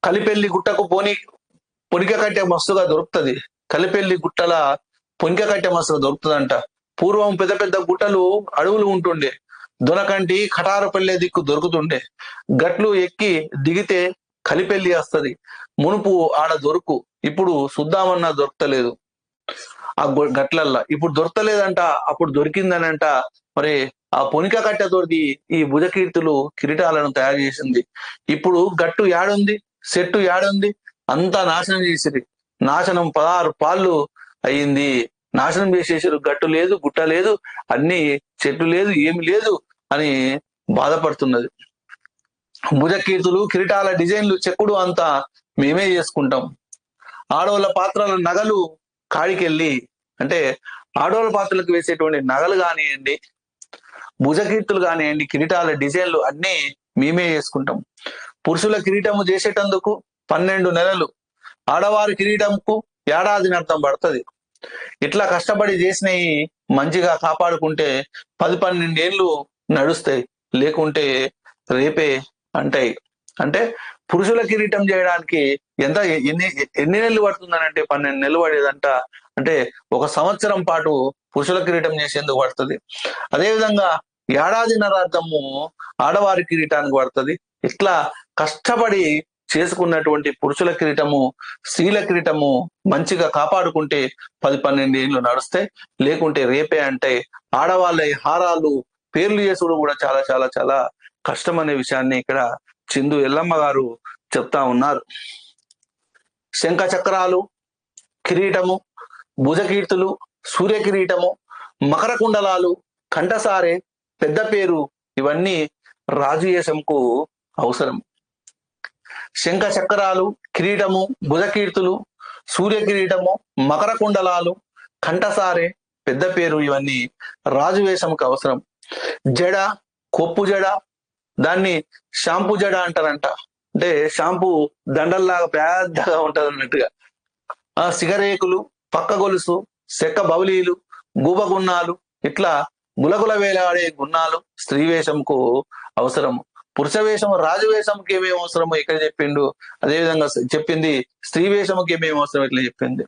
కలిపెల్లి గుట్టకు పొనిక కట్టె మస్తుగా దొరుకుతుంది. కలిపెల్లి గుట్టల పొనిక కట్టె మస్తుగా దొరుకుతుందంట. పూర్వం పెద్ద పెద్ద గుట్టలు అడవులు ఉంటుండే, దొనకంటి కటారపల్లె దిక్కు దొరుకుతుండే. గట్లు ఎక్కి దిగితే కలిపెల్లి వస్తుంది. మునుపు ఆడ దొరుకు, ఇప్పుడు చూద్దామన్నా దొరకలేదు ఆ గట్లల్లా. ఇప్పుడు దొరకలేదంట, అప్పుడు దొరికిందనంట. మరి ఆ పొనిక కట్టెతోటి ఈ భుజకీర్తులు, కిరీటాలను తయారు చేసింది. ఇప్పుడు గట్టు యాడుంది, చెట్టు యాడుంది, అంతా నాశనం చేసిరి. నాశనం 16 పాళ్ళు అయ్యింది. నాశనం చేసేసారు. గట్టు లేదు, గుట్ట లేదు, అన్ని చెట్టు లేదు, ఏమి లేదు అని బాధపడుతున్నది. భుజకీర్తులు, కిరీటాల డిజైన్లు, చెక్కుడు అంతా మేమే చేసుకుంటాం. ఆడవాళ్ళ పాత్రల నగలు కాడికెళ్ళి, అంటే ఆడవాళ్ళ పాత్రలకు వేసేటువంటి నగలు కానివ్వండి, భుజకీర్తులు కానివ్వండి, కిరీటాల డిజైన్లు అన్నీ మేమే చేసుకుంటాం. పురుషుల కిరీటము చేసేటందుకు 12 నెలలు, ఆడవారి కిరీటంకు ఏడాది అర్థం పడుతుంది. ఇట్లా కష్టపడి చేసినవి మంచిగా కాపాడుకుంటే 10-12 ఏళ్ళు నడుస్తాయి, లేకుంటే రేపే అంటాయి. అంటే పురుషుల కిరీటం చేయడానికి ఎన్ని నెలలు పడుతుందనంటే 12 నెలలు పడేదంట. అంటే 1 సంవత్సరం పాటు పురుషుల కిరీటం చేసేందుకు పడుతుంది. అదేవిధంగా ఏడాదిన్నరార్థము ఆడవారి కిరీటానికి పడుతుంది. ఇట్లా కష్టపడి చేసుకున్నటువంటి పురుషుల కిరీటము, స్త్రీల కిరీటము మంచిగా కాపాడుకుంటే 10-12 ఏళ్ళు నడుస్తాయి, లేకుంటే రేపే అంటే. ఆడవాళ్ళ హారాలు, పేర్లు చేసుడు కూడా చాలా చాలా చాలా కష్టం అనే విషయాన్ని ఇక్కడ చిందు ఎల్లమ్మ గారు చెప్తా ఉన్నారు. శంఖ చక్రాలు, కిరీటము, భుజకీర్తులు, సూర్య కిరీటము, మకర కుండలాలు, కంఠసారే, పెద్ద పేరు, ఇవన్నీ రాజుయేషంకు అవసరం. శంఖ చక్రాలు, కిరీటము, భుజకీర్తులు, సూర్య కిరీటము, మకర కుండలాలు, కంఠసారే, పెద్ద పేరు, ఇవన్నీ రాజువేషంకు అవసరం. జడ, కొప్పు జడ, దాన్ని షాంపూ జడ అంటారంట. అంటే షాంపూ దండల్లాగా పెద్దగా ఉంటది అన్నట్టుగా. సిగరేకులు, పక్క గొలుసు, చెక్క బౌలీలు, గూబ గున్నాలు, ఇట్లా గులగుల వేలాడే గున్నాలు స్త్రీ వేషంకు అవసరము. పురుష వేషం, రాజువేషంకి ఏమేమి అవసరమో ఇక్కడ చెప్పిండు. అదేవిధంగా చెప్పింది స్త్రీ వేషంకి ఏమేమి అవసరం ఇట్లా చెప్పింది.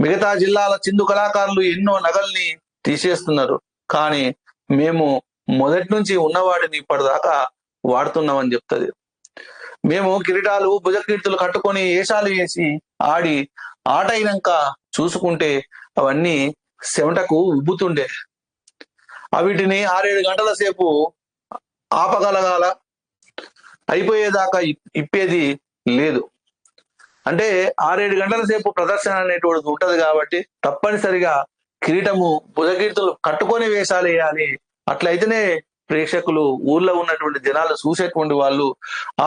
మిగతా జిల్లాల చిందు కళాకారులు ఎన్నో నగల్ని తీసేస్తున్నారు, కానీ మేము మొదటి నుంచి ఉన్నవాడిని ఇప్పటిదాకా వాడుతున్నామని చెప్తుంది. మేము కిరీటాలు, భుజకీర్తులు కట్టుకొని ఏషాలు వేసి ఆడి ఆట అయినాక చూసుకుంటే అవన్నీ చెమటకు ఉబ్బుతుండే. వీటిని 6-7 గంటల సేపు ఆపగలగాల, అయిపోయేదాకా ఇప్పేది లేదు. అంటే 6-7 గంటల సేపు ప్రదర్శన అనేటువంటిది ఉంటది కాబట్టి తప్పనిసరిగా కిరీటము, భుజకీర్తులు కట్టుకొని వేషాలు వేయాలి. అట్లయితేనే ప్రేక్షకులు, ఊర్లో ఉన్నటువంటి జనాలు, చూసేటువంటి వాళ్ళు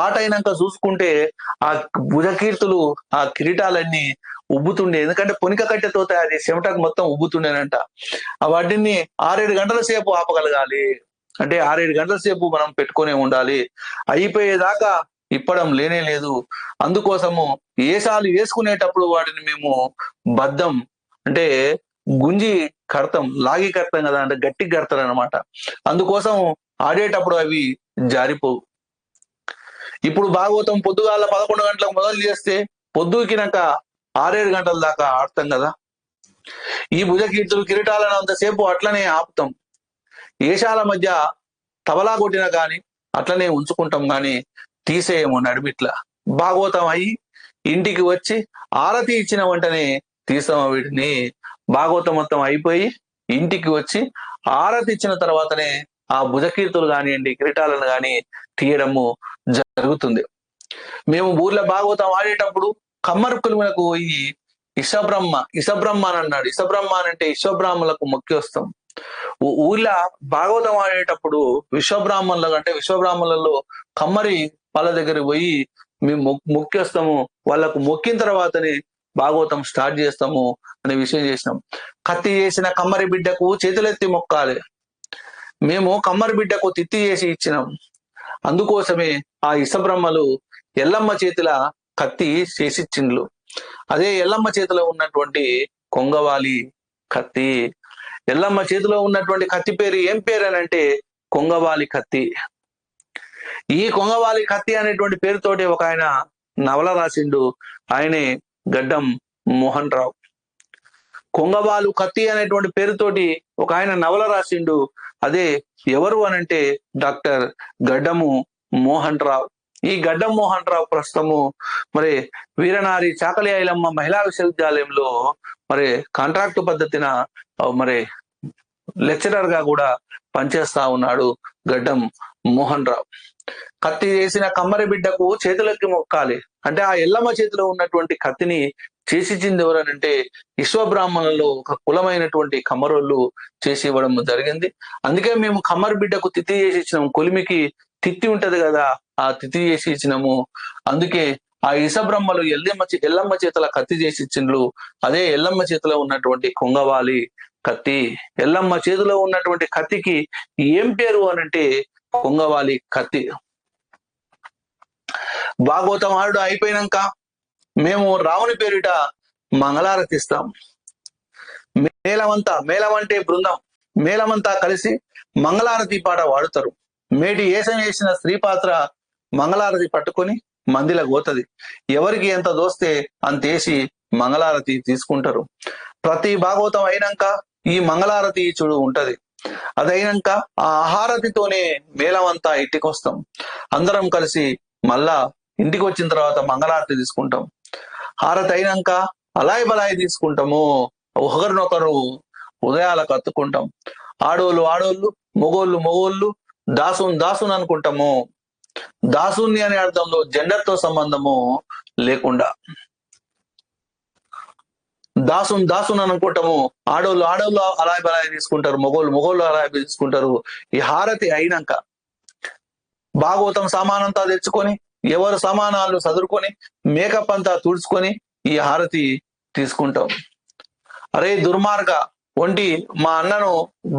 ఆట అయినాక చూసుకుంటే ఆ భుజకీర్తులు, ఆ కిరీటాలన్నీ ఉబ్బుతుండే. ఎందుకంటే పొనిక కట్టెతో తయారు చేసి చెమటకు మొత్తం ఉబ్బుతుండేనంట. వాటిని 6-7 గంటల సేపు ఆపగలగాలి. అంటే 6-7 గంటల సేపు మనం పెట్టుకునే ఉండాలి. అయిపోయేదాకా ఇప్పడం లేనే లేదు. అందుకోసము ఏసాలు వేసుకునేటప్పుడు వాటిని మేము బద్దం, అంటే గుంజి కడతాం, లాగి కడతాం కదా, అంటే గట్టి కడతారు అనమాట. అందుకోసం ఆడేటప్పుడు అవి జారిపోవు. ఇప్పుడు భాగవతం పొద్దుగాల 11 గంటలకు మొదలు చేస్తే పొద్దుకినాక 6-7 గంటల దాకా ఆడతాం కదా. ఈ భుజకీర్తులు, కిరీటాలను అంతసేపు అట్లనే ఆపుతాం. ఏషాల మధ్య తబలా కొట్టినా కానీ అట్లనే ఉంచుకుంటాం, కానీ తీసేయము నడిమిట్లా. భాగవతం అయి ఇంటికి వచ్చి ఆరతి ఇచ్చిన వెంటనే తీసాము వీటిని. భాగవతం మొత్తం అయిపోయి ఇంటికి వచ్చి ఆరతి ఇచ్చిన తర్వాతనే ఆ భుజకీర్తులు కానివ్వండి, కిరీటాలను కానీ తీయడము జరుగుతుంది. మేము ఊర్లో భాగవతం ఆడేటప్పుడు కమ్మరుకులు మనకు ఈ ఇషబ్రహ్మ అని అన్నాడు. ఇషబ్రహ్మ అంటే విశ్వబ్రాహ్మణులకు మొక్కి వస్తాం. ఊళ్ళో భాగవతం ఆడేటప్పుడు విశ్వబ్రాహ్మణులకు, అంటే విశ్వబ్రాహ్మణులలో కమ్మరి వాళ్ళ దగ్గర పోయి మేము మొక్కి వస్తాము. వాళ్ళకు మొక్కిన తర్వాతనే భాగవతం స్టార్ట్ చేస్తాము అనే విషయం చేసినాం. కత్తి చేసిన కమ్మరి బిడ్డకు చేతులెత్తి మొక్కాలి. మేము కమ్మరి బిడ్డకు తిత్తి చేసి ఇచ్చినాం. అందుకోసమే ఆ ఇసబ్రహ్మలు ఎల్లమ్మ చేతిల కత్తి చేసిచ్చిండ్లు. అదే ఎల్లమ్మ చేతిలో ఉన్నటువంటి కొంగవాలి కత్తి. ఎల్లమ్మ చేతిలో ఉన్నటువంటి కత్తి పేరు ఏం పేరు అని అంటే కొంగవాలి కత్తి. ఈ కొంగవాలి కత్తి అనేటువంటి పేరుతోటి ఒక ఆయన నవల రాసిండు. ఆయనే గడ్డం మోహన్ రావు. కొంగవాలు కత్తి అనేటువంటి పేరుతోటి ఒక ఆయన నవల రాసిండు. అదే ఎవరు అనంటే డాక్టర్ గడ్డము మోహన్ రావు. ఈ గడ్డం మోహన్ రావు ప్రస్తుతము మరి వీరనారి చాకలి ఐలమ్మ మహిళా విశ్వవిద్యాలయంలో మరి కాంట్రాక్ట్ పద్ధతిన మరి లెక్చరర్ గా కూడా పనిచేస్తా ఉన్నాడు గడ్డం మోహన్ రావు. కత్తి చేసిన కమ్మరి బిడ్డకు చేతులకి మొక్కాలి అంటే ఆ ఎల్లమ్మ చేతిలో ఉన్నటువంటి కత్తిని చేసిచ్చింది ఎవరనంటే విశ్వబ్రాహ్మణులలో ఒక కులమైనటువంటి కమ్మరోళ్ళు చేసి ఇవ్వడం జరిగింది. అందుకే మేము కమ్మరి బిడ్డకు తిత్తి చేసి ఇచ్చినాము. కొలిమికి తిత్తి ఉంటది కదా, ఆ తిత్తి చేసి ఇచ్చినాము. అందుకే ఆ ఇసబ్రహ్మలు ఎల్లమ్మ చేతుల కత్తి చేసి ఇచ్చిండ్రు. అదే ఎల్లమ్మ చేతిలో ఉన్నటువంటి కొంగవాలి కత్తి. ఎల్లమ్మ చేతిలో ఉన్నటువంటి కత్తికి ఏం పేరు అనంటే కొంగవాలి కత్తి. భాగవతం ఆడు అయిపోయినాక మేము రావుని పేరిట మంగళారతి ఇస్తాం. మేళం అంటే బృందం, మేళమంతా కలిసి మంగళారతి పాట వాడుతారు. మేటి ఏసం వేసిన స్త్రీ పాత్ర మంగళారతి పట్టుకొని మందిలో పోతది. ఎవరికి ఎంత దోస్తే అంతేసి మంగళారతి తీసుకుంటారు. ప్రతి భాగవతం అయినాక ఈ మంగళారతి చూడు ఉంటది. అదైనాక ఆ హారతితోనే మేళమంతా ఇంటికొస్తాం. అందరం కలిసి మళ్ళా ఇంటికి వచ్చిన తర్వాత మంగళారతి తీసుకుంటాం. హారతి అయినాక అలాయి బలాయి తీసుకుంటాము. ఒకరినొకరు ఉదయాలకు అత్తుకుంటాం. ఆడోళ్ళు మొగోళ్ళు దాసున్ అనుకుంటాము. దాసుని అనే అర్థంలో జెండర్ తో సంబంధము లేకుండా దాసున్ అనుకుంటాము. ఆడోళ్ళు అలాయి బలాయి తీసుకుంటారు. మొగోళ్ళు అలాయి తీసుకుంటారు. ఈ హారతి అయినాక భాగవతం సామానంతా తెచ్చుకొని ఎవరు సామానాలు చదువుకొని మేకప్ అంతా తుడుచుకొని ఈ హారతి తీసుకుంటాం. అరే దుర్మార్గ ఒంటి మా అన్నను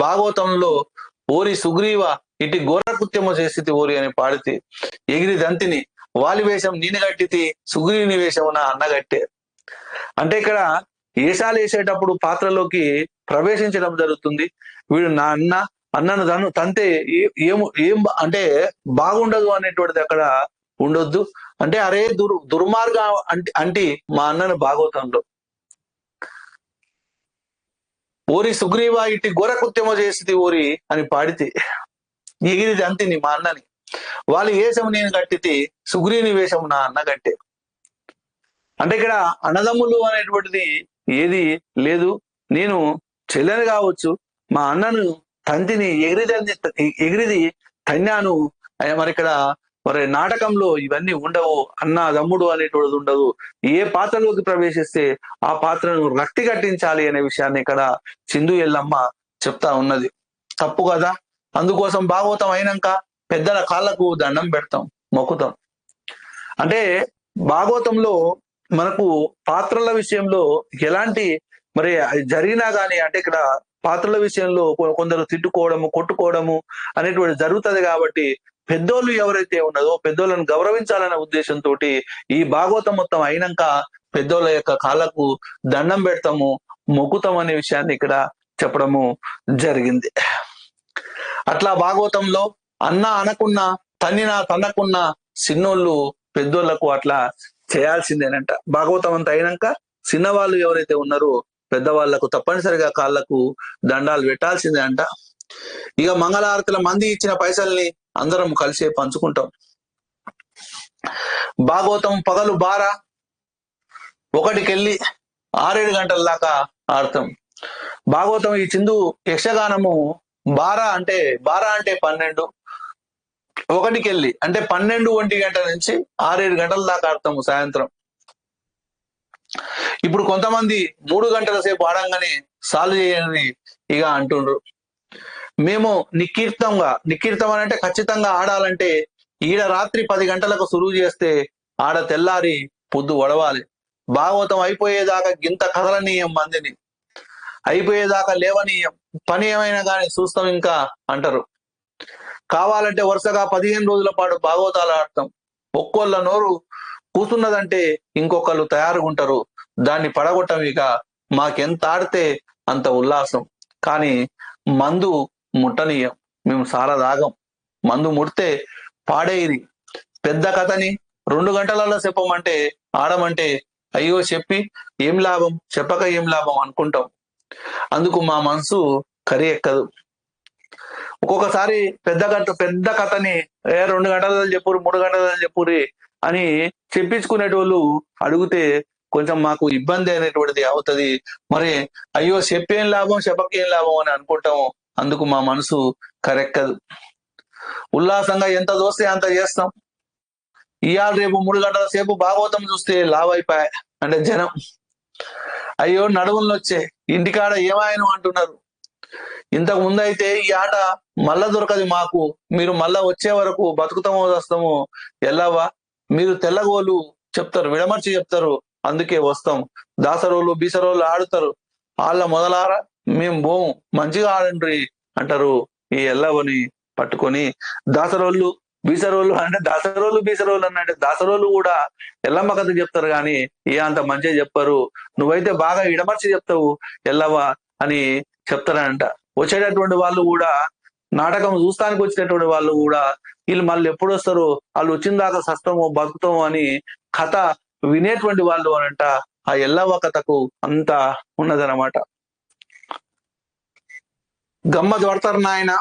భాగవతంలో ఓరి సుగ్రీవ ఇటు ఘోరకృత్యము చేసి ఓరి అని పాడితే ఎగిరి దంతిని వాలి వేషం నేను గట్టితి సుగ్రీవుని వేషం నా అన్నగట్టే. అంటే ఇక్కడ ఏషాలు వేసేటప్పుడు పాత్రలోకి ప్రవేశించడం జరుగుతుంది. వీడు నా అన్నను తంతే ఏం అంటే బాగుండదు అనేటువంటిది అక్కడ ఉండొద్దు. అంటే అరే దుర్మార్గ అంటే మా అన్నను భాగవతంలో ఓరి సుగ్రీవ ఇటు ఘోరకృత్యము చేసి ఓరి అని పాడితే ఎగిరిది అంతిని మా అన్నని వాళ్ళు వేషము నేను కట్టితే సుగ్రీవుని వేషము నా అన్న కట్టే. అంటే ఇక్కడ అన్నదమ్ములు అనేటువంటిది ఏది లేదు. నేను చెల్లెని కావచ్చు, మా అన్నను తంతిని ఎగిరిది తన్యాను. మరి ఇక్కడ మరి నాటకంలో ఇవన్నీ ఉండవు. అన్న తమ్ముడు అనేటువంటిది ఉండదు. ఏ పాత్రలోకి ప్రవేశిస్తే ఆ పాత్రను రక్తి కట్టించాలి అనే విషయాన్ని ఇక్కడ చిందు ఎల్లమ్మ చెప్తా ఉన్నది. తప్పు కదా. అందుకోసం భాగవతం అయినాక పెద్దల కాళ్ళకు దండం పెడతాం, మొక్కుతాం. అంటే భాగవతంలో మనకు పాత్రల విషయంలో ఎలాంటి మరి జరిగినా గానీ అంటే ఇక్కడ పాత్రల విషయంలో కొందరు తిట్టుకోవడము కొట్టుకోవడము అనేటువంటి జరుగుతుంది. కాబట్టి పెద్దోళ్ళు ఎవరైతే ఉన్నదో పెద్దోళ్ళను గౌరవించాలనే ఉద్దేశంతో ఈ భాగవతం మొత్తం అయినాక పెద్దోళ్ళ యొక్క కాళ్ళకు దండం పెడతాము, మొక్కుతాం అనే విషయాన్ని ఇక్కడ చెప్పడము జరిగింది. అట్లా భాగవతంలో అన్న అనకున్నా తన్నకున్న చిన్నోళ్ళు పెద్దోళ్లకు అట్లా చేయాల్సిందేనంట. భాగవతం అంతా అయినాక చిన్నవాళ్ళు ఎవరైతే ఉన్నారో పెద్దవాళ్లకు తప్పనిసరిగా కాళ్ళకు దండాలు పెట్టాల్సిందే అంట. ఇక మంగళారతుల మంది ఇచ్చిన పైసల్ని అందరం కలిసే పంచుకుంటాం. భాగవతం పగలు బార 1కెళ్ళి 6-7 గంటల దాకా ఆడతాం. భాగవతం ఈ చిందు యక్షగానము బారా అంటే 12, 1కెళ్ళి అంటే 12-1 గంటల నుంచి 6-7 గంటల దాకా ఆడతాము సాయంత్రం. ఇప్పుడు కొంతమంది 3 గంటల సేపు ఆడంగానే సాల్వ్ చేయని ఇక అంటుండ్రు. మేము నికీర్తం అని అంటే ఖచ్చితంగా ఆడాలంటే ఈడ రాత్రి 10 గంటలకు సురువు చేస్తే ఆడ తెల్లారి పొద్దు వడవాలి. భాగవతం అయిపోయేదాకా గింత కథలనీయం మందిని, అయిపోయేదాకా లేవనీయం, పని ఏమైనా కానీ చూస్తాం ఇంకా అంటారు. కావాలంటే వరుసగా 15 రోజుల పాటు భాగవతాలు ఆడతాం. ఒక్కోళ్ళ నోరు కూతున్నదంటే ఇంకొకళ్ళు తయారుగా ఉంటారు. దాన్ని పడగొట్టం. ఇక మాకెంత ఆడితే అంత ఉల్లాసం. కానీ మందు ముట్టనీయం. మేము సారా తాగం. మందు ముడితే పాడేది. పెద్ద కథని 2 గంటలలో చెప్పమంటే ఆడమంటే అయ్యో చెప్పి ఏం లాభం, చెప్పక ఏం లాభం అనుకుంటాం. అందుకు మా మనసు కరి ఎక్కదు. ఒక్కొక్కసారి పెద్ద కథని 2 గంటలలో చెప్పురు, 3 గంటలలో చెప్పురి అని చెప్పించుకునేటోళ్ళు అడిగితే కొంచెం మాకు ఇబ్బంది అనేటువంటిది అవుతుంది. మరి అయ్యో చెప్పేం లాభం, చెప్పకేం లాభం అని అనుకుంటాము. అందుకు మా మనసు కరెక్కదు. ఉల్లాసంగా ఎంత దోస్తే అంత చేస్తాం. ఇవాళ రేపు 3 గంటల సేపు భాగవతం చూస్తే లావైపోయా అంటే జనం అయ్యో నడుములు వచ్చే ఇంటికాడ ఏమాయను అంటున్నారు. ఇంతకు ముందు అయితే ఈ ఆట మళ్ళా దొరకదు మాకు, మీరు మళ్ళా వచ్చే వరకు బతుకుతామో వస్తామో ఎల్లవా, మీరు తెల్లగోలు చెప్తారు, విడమర్చి చెప్తారు, అందుకే వస్తాం. దాసరోళ్ళు బీసరోళ్ళు ఆడుతారు, వాళ్ళ మొదలారా మేము బోము, మంచిగా ఆడండ్రి అంటారు. ఈ ఎల్లవని పట్టుకొని దాసరోళ్ళు బీసరోళ్ళు అంటే దాసరోళ్ళు బీసరోళ్ళు అంటే దాసరోళ్ళు కూడా ఎల్లమ్మ కథ చెప్తారు కానీ ఏ అంత మంచిగా చెప్పరు. నువ్వైతే బాగా ఇడమర్చి చెప్తావు ఎల్లవా అని చెప్తారంట. వచ్చేటటువంటి వాళ్ళు కూడా, నాటకం చూస్తానికి వచ్చినటువంటి వాళ్ళు కూడా వీళ్ళు మళ్ళీ ఎప్పుడు వస్తారు, వాళ్ళు వచ్చిన దాకా సస్తమో బతుకుతామో అని కథ వినేటువంటి వాళ్ళు అనంట. ఆ ఎల్లవ్వ కథకు అంత ఉన్నదనమాట. గమ్మత్ పడతారు నాయన,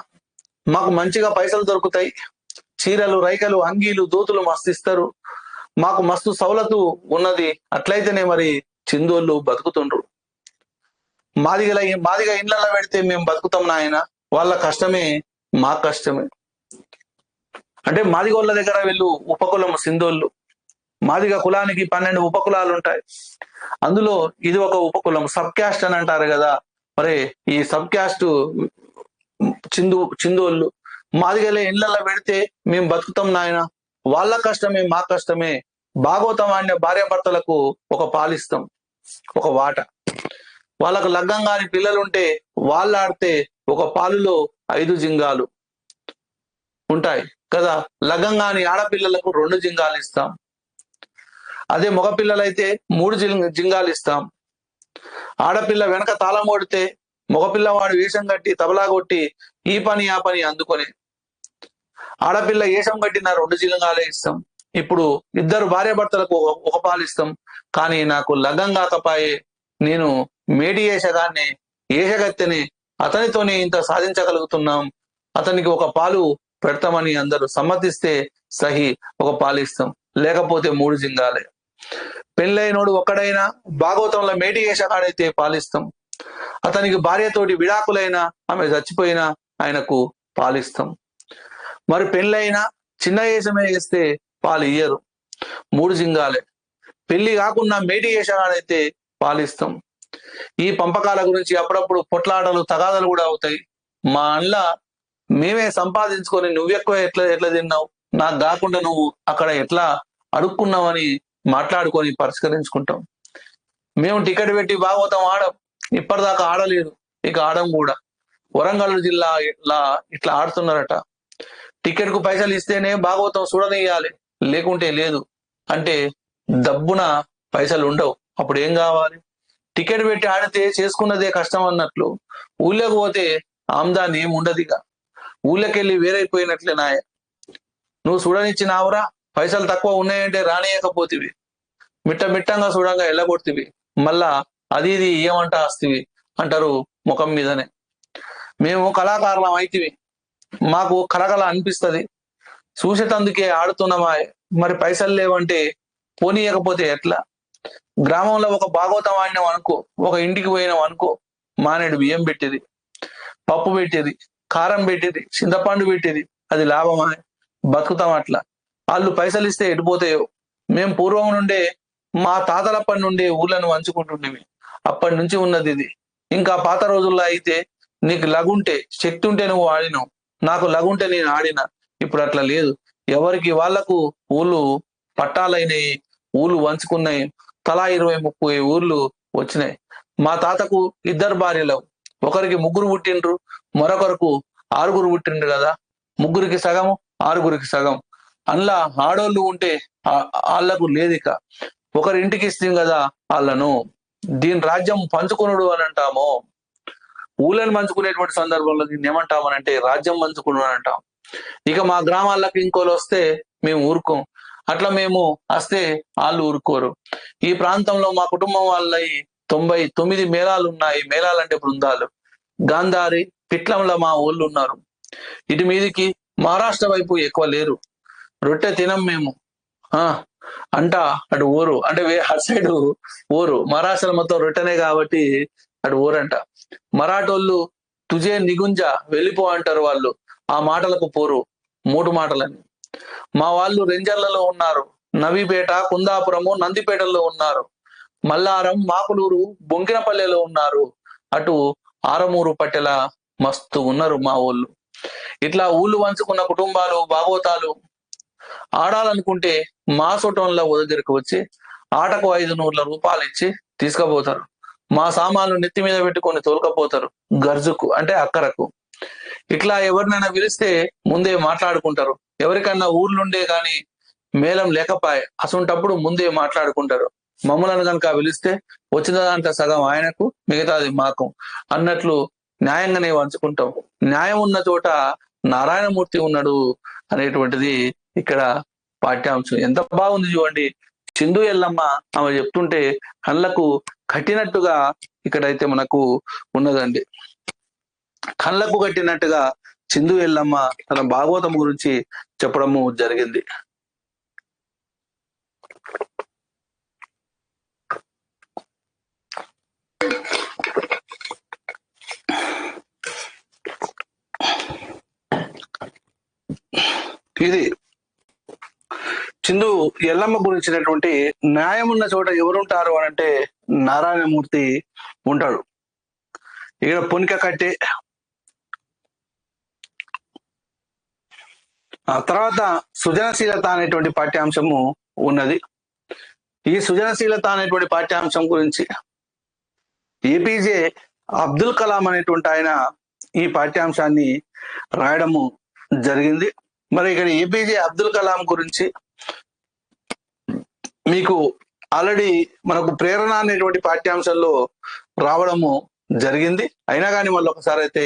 మాకు మంచిగా పైసలు దొరుకుతాయి, చీరలు రైకలు అంగీలు దోతులు మస్తు ఇస్తారు, మాకు మస్తు సౌలతు ఉన్నది. అట్లయితేనే మరి చిందోళ్ళు బతుకుతుండ్రు. మాదిగా ఇండ్లలో పెడితే మేము బతుకుతాం నాయన, వాళ్ళ కష్టమే మా కష్టమే. అంటే మాదిగోళ్ళ దగ్గర వీళ్ళు ఉపకులం సింధోళ్ళు. మాదిగ కులానికి 12 ఉపకులాలు ఉంటాయి. అందులో ఇది ఒక ఉపకులం, సబ్ క్యాస్ట్ అని అంటారు కదా. మరి ఈ సబ్ క్యాస్ట్ చిందోళ్ళు మాదిగలే ఇండ్లలో పెడితే మేము బతుకుతాం నాయన, వాళ్ళ కష్టమే మా కష్టమే. భాగవతం ఆడిన భార్యాభర్తలకు ఒక పాలిస్తాం, ఒక వాట. వాళ్ళకు లగ్గం కాని పిల్లలుంటే వాళ్ళు ఆడితే ఒక పాలులో 5 జింగాలు ఉంటాయి కదా. లగ్గం కాని ఆడపిల్లలకు 2 జింగాలు ఇస్తాం. అదే మగపిల్లలైతే 3 జింగాలు ఇస్తాం. ఆడపిల్ల వెనక తాళం కొడితే మగపిల్లవాడు వేషం కట్టి తబలా కొట్టి ఈ పని ఆ పని అందుకొని, ఆడపిల్ల వేషం కట్టిన 2 జింగాలే ఇస్తాం. ఇప్పుడు ఇద్దరు భార్యాభర్తలకు ఒక పాలు ఇస్తాం. కానీ నాకు లగ్గం కాకపాయే, నేను మేడి ఏషగాన్ని ఏషగత్తెని, అతనితోనే ఇంత సాధించగలుగుతున్నాం, అతనికి ఒక పాలు పెడతామని అందరూ సమ్మతిస్తే సహి ఒక పాలు ఇస్తాం, లేకపోతే 3 జింగాలే. పెళ్ళైనోడు ఒక్కడైనా భాగవతంలో మేటి ఏషగాడైతే పాలిస్తాం. అతనికి భార్యతోటి విడాకులైనా ఆమె చచ్చిపోయినా ఆయనకు పాలిస్తాం. మరి పెళ్ళైనా చిన్న ఏషమే వేస్తే పాలు ఇయ్యరు, 3 జింగాలే. పెళ్లి కాకుండా మేటి ఏషగాడైతే పాలిస్తాం. ఈ పంపకాల గురించి అప్పుడప్పుడు పొట్లాటలు తగాదలు కూడా అవుతాయి. మా అండ్ల మేమే సంపాదించుకొని నువ్వెక్కువ ఎట్లా తిన్నావు, నాకు కాకుండా నువ్వు అక్కడ ఎట్లా అడుక్కున్నావని మాట్లాడుకొని పరిష్కరించుకుంటాం. మేము టికెట్ పెట్టి భాగవతం ఆడం, ఇప్పటిదాకా ఆడలేదు, ఇక ఆడం కూడా. వరంగల్ జిల్లా ఇట్లా ఆడుతున్నారట. టికెట్ కు పైసలు ఇస్తేనే భాగవతం చూడనియాలి, లేకుంటే లేదు అంటే దబ్బున పైసలు ఉండవు. అప్పుడు ఏం కావాలి? టికెట్ పెట్టి ఆడితే చేసుకున్నదే కష్టం అన్నట్లు. ఊళ్ళోకి పోతే ఆమ్దాన్ని ఏమి ఉండదిగా. ఊళ్ళకెళ్ళి వేరైపోయినట్లే నాయ. నువ్వు చూడనిచ్చినావురా, పైసలు తక్కువ ఉన్నాయంటే రానియకపోతివి, మిట్టంగా చూడంగా ఎల్లగొడుతీవి, మళ్ళా అది ఇది ఏమంటా వస్తీవి అంటారు ముఖం మీదనే. మేము కళాకారులం అయితివి, మాకు కలకల అనిపిస్తుంది, చూసేటందుకే ఆడుతున్నామా, మరి పైసలు లేవంటే పోనీయకపోతే ఎట్లా? గ్రామంలో ఒక భాగవతం ఆడినాం అనుకో, ఒక ఇంటికి పోయినాం అనుకో, మానేడు బియ్యం పెట్టేది, పప్పు పెట్టేది, కారం పెట్టేది, చింతపండు పెట్టేది, అది లాభమా? బతుకుతాం అట్లా. వాళ్ళు పైసలు ఇస్తే ఎడిపోతాయో. మేము పూర్వం నుండే మా తాతలప్పటి నుండి ఊళ్ళను వంచుకుంటుండేవి, అప్పటి నుంచి ఉన్నది ఇది. ఇంకా పాత రోజుల్లో అయితే నీకు లగుంటే శక్తి ఉంటే నువ్వు ఆడినావు, నాకు లగుంటే నేను ఆడినా. ఇప్పుడు అట్లా లేదు. ఎవరికి వాళ్లకు ఊళ్ళు పట్టాలైనవి, ఊళ్ళు వంచుకున్నాయి, తలా 20-30 ఊర్లు వచ్చినాయి. మా తాతకు 2 భార్యలు, ఒకరికి 3 పుట్టిండ్రు, మరొకరికి 6 పుట్టిండ్రు కదా, 3కి సగము 6కి సగం. అందులో ఆడోళ్ళు ఉంటే వాళ్ళకు లేదు, ఇక ఒకరి ఇంటికి ఇస్తాం కదా వాళ్ళను. దీని రాజ్యం పంచుకునుడు అని అంటాము. ఊళ్ళని పంచుకునేటువంటి సందర్భంలో దీన్ని ఏమంటామనంటే రాజ్యం పంచుకునుడు అని అంటాం. ఇక మా గ్రామాలకు ఇంకోళ్ళు వస్తే మేము ఊరుకోం, అట్లా మేము వస్తే వాళ్ళు ఊరుకోరు. ఈ ప్రాంతంలో మా కుటుంబం వాళ్ళవి 99 మేళాలు ఉన్నాయి. మేళాలంటే బృందాలు. గాంధారి పిట్లంలో మా ఊళ్ళు ఉన్నారు. ఇటు మీదికి మహారాష్ట్ర వైపు ఎక్కువ లేరు. రొట్టె తినం మేము అంట. అటు ఊరు అంటే అటు సైడ్ ఊరు. మహారాష్ట్ర మొత్తం రొట్టెనే కాబట్టి అటు ఊరంట. మరాఠోళ్ళు తుజే నిగుంజ వెళ్ళిపో అంటారు వాళ్ళు. ఆ మాటలకు పోరు, 3 మాటలని. మా వాళ్ళు రెంజర్లలో ఉన్నారు. నవీపేట, కుందాపురము, నందిపేటల్లో ఉన్నారు. మల్లారం, మాకులూరు, బొంకినపల్లెలో ఉన్నారు. అటు ఆరమూరు పట్టెల మస్తు ఉన్నారు మా ఊళ్ళు. ఇట్లా ఊళ్ళు వంచుకున్న కుటుంబాలు భాగవతాలు ఆడాలనుకుంటే మా సొటంలో దగ్గరికి వచ్చి ఆటకు 500 రూపాయలు ఇచ్చి తీసుకుపోతారు. మా సామాన్లు నెత్తి మీద పెట్టుకొని తోలుకపోతారు గర్జుకు అంటే అక్కరకు. ఇట్లా ఎవరినైనా పిలిస్తే ముందే మాట్లాడుకుంటారు. ఎవరికన్నా ఊర్లుండే కానీ మేళం లేకపాయే అసంటప్పుడు ముందే మాట్లాడుకుంటారు. మమ్మలను కనుక పిలిస్తే వచ్చిన దాంట్లో సగం ఆయనకు, మిగతాది మాకు అన్నట్లు న్యాయంగానే పంచుకుంటాం. న్యాయం ఉన్న చోట నారాయణమూర్తి ఉన్నాడు అనేటువంటిది ఇక్కడ పాఠ్యాంశం. ఎంత బాగుంది చూడండి. చిందు ఎల్లమ్మ ఆమె చెప్తుంటే కళ్ళకు కట్టినట్టుగా ఇక్కడైతే మనకు ఉన్నదండి. కళ్ళకు కట్టినట్టుగా చిందు ఎల్లమ్మ తన భాగవతం గురించి చెప్పడము జరిగింది. ఇది చిందు ఎల్లమ్మ గురించినటువంటి న్యాయం ఉన్న చోట ఎవరుంటారు అని అంటే నారాయణమూర్తి ఉంటాడు. ఇక్కడ పొనిక కట్టే ఆ తర్వాత సృజనశీలత అనేటువంటి పాఠ్యాంశము ఉన్నది. ఈ సృజనశీలత అనేటువంటి పాఠ్యాంశం గురించి ఏపీజే అబ్దుల్ కలాం అనేటువంటి ఆయన ఈ పాఠ్యాంశాన్ని రాయడము జరిగింది. మరి ఇక్కడ ఏపీజే అబ్దుల్ కలాం గురించి మీకు ఆల్రెడీ మనకు ప్రేరణ అనేటువంటి పాఠ్యాంశంలో రావడము జరిగింది. అయినా కానీ మళ్ళీ ఒకసారి అయితే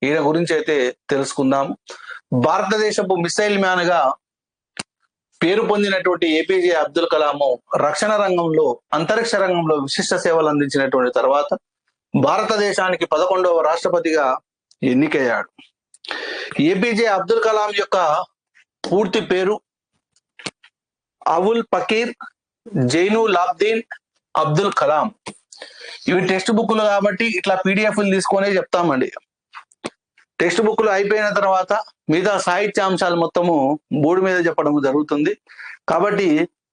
ఈయన గురించి అయితే తెలుసుకుందాము. భారతదేశపు మిసైల్ మ్యాన్ గా పేరు పొందినటువంటి ఏపీజే అబ్దుల్ కలాము రక్షణ రంగంలో, అంతరిక్ష రంగంలో విశిష్ట సేవలు అందించినటువంటి తర్వాత భారతదేశానికి 11వ రాష్ట్రపతిగా ఎన్నికయ్యాడు. ఏపీజే అబ్దుల్ కలాం యొక్క పూర్తి పేరు అవుల్ పకీర్ జైనులాబ్దీన్ అబ్దుల్ కలాం. ఇవి టెక్స్ట్ బుక్లు కాబట్టి ఇట్లా పీడిఎఫ్లు తీసుకొనే చెప్తామండి. టెక్స్ట్ బుక్లు అయిపోయిన తర్వాత మిగతా సాహిత్యాంశాలు మొత్తము బోర్డు మీద చెప్పడం జరుగుతుంది. కాబట్టి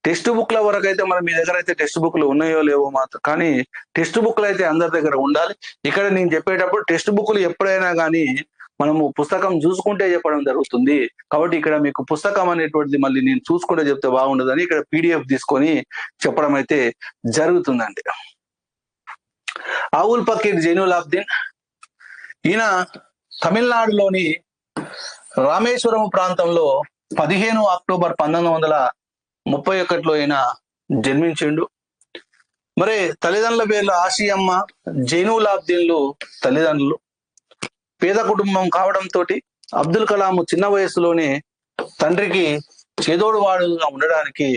టెక్స్ట్ బుక్ల వరకు అయితే మరి మీ దగ్గర అయితే టెక్స్ట్ బుక్లు ఉన్నాయో లేవో మాత్రం, కానీ టెక్స్ట్ బుక్లు అయితే అందరి దగ్గర ఉండాలి. ఇక్కడ నేను చెప్పేటప్పుడు టెక్స్ట్ బుక్లు ఎప్పుడైనా కానీ మనము పుస్తకం చూసుకుంటే చెప్పడం జరుగుతుంది. కాబట్టి ఇక్కడ మీకు పుస్తకం అనేటువంటిది మళ్ళీ నేను చూసుకుంటే చెప్తే బాగుండదని ఇక్కడ పీడిఎఫ్ తీసుకొని చెప్పడం అయితే జరుగుతుందండి. అవుల్ పకీర్ జైనులాబ్దీన్ ఈయన తమిళనాడులోని రామేశ్వరం ప్రాంతంలో 15 అక్టోబర్ 1931లో ఈయన జన్మించిండు. మరి తల్లిదండ్రుల పేర్లు ఆసియమ్మ, జైనులాబ్దీన్లు తల్లిదండ్రులు. పేద కుటుంబం కావడంతో అబ్దుల్ కలాం చిన్న వయసులోనే తండ్రికి చేదోడు వాడుగా ఉండడానికి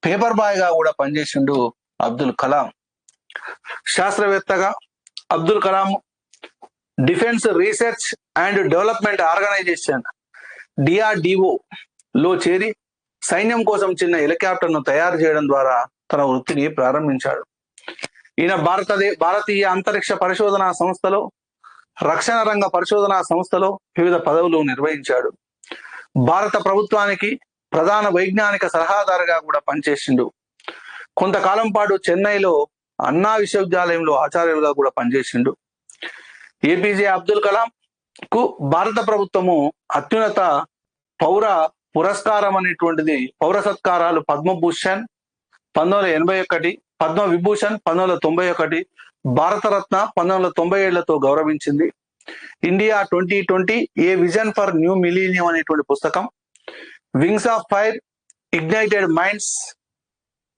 పేపర్ బాయ్ గా కూడా పనిచేసిండు అబ్దుల్ కలాం. శాస్త్రవేత్తగా Abdul Kalam defence research and development organisation DRDO లో చేరి సైన్యం కోసం చిన్న హెలికాప్టర్ను తయారు చేయడం ద్వారా తన వృత్తిని ప్రారంభించాడు. ఈయన భారతీయ అంతరిక్ష పరిశోధనా సంస్థలో, రక్షణ రంగ పరిశోధనా సంస్థలో వివిధ పదవులు నిర్వహించాడు. భారత ప్రభుత్వానికి ప్రధాన వైజ్ఞానిక సలహాదారుగా కూడా పనిచేసిండు. కొంతకాలం పాటు చెన్నైలో అన్నా విశ్వవిద్యాలయంలో ఆచార్యులుగా కూడా పనిచేసిండు. ఏపీజే అబ్దుల్ కలాం కు భారత ప్రభుత్వము అత్యున్నత పౌర పురస్కారం అనేటువంటిది, పౌర సత్కారాలు పద్మభూషణ్ 1981, పద్మ విభూషణ్ 1991, భారతరత్న 1997తో గౌరవించింది. India 2020 a vision for new millennium అనేటువంటి పుస్తకం, wings of fire, ignited minds,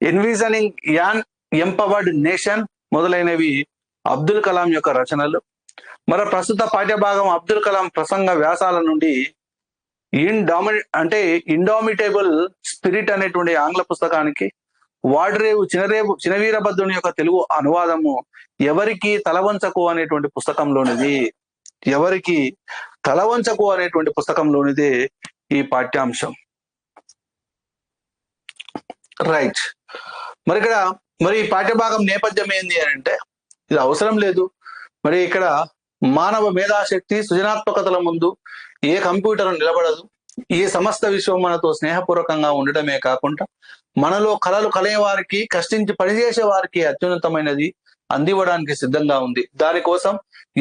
envisioning an empowered nation మొదలైనవి అబ్దుల్ కలాం యొక్క రచనలు. మన ప్రస్తుత పాఠ్యభాగం అబ్దుల్ కలాం ప్రసంగ వ్యాసాల నుండి ఇండామిటేబుల్ స్పిరిట్ అనేటువంటి ఆంగ్ల పుస్తకానికి, వాడ్రేవు చినవీరభద్రుని యొక్క తెలుగు అనువాదము ఎవరికి తలవంచకు అనేటువంటి పుస్తకంలోనిది. ఎవరికి తలవంచకు అనేటువంటి పుస్తకంలోనిదే ఈ పాఠ్యాంశం. రైట్. మరి ఈ పాఠ్యభాగం నేపథ్యం ఏంది అని అంటే, ఇది అవసరం లేదు. మరి ఇక్కడ మానవ మేధాశక్తి సృజనాత్మకతల ముందు ఏ కంప్యూటర్ నిలబడదు. ఈ సమస్త విశ్వం మనతో స్నేహపూర్వకంగా ఉండటమే కాకుండా మనలో కళలు కలే వారికి, కష్టించి పనిచేసే వారికి అత్యున్నతమైనది అందివ్వడానికి సిద్ధంగా ఉంది. దానికోసం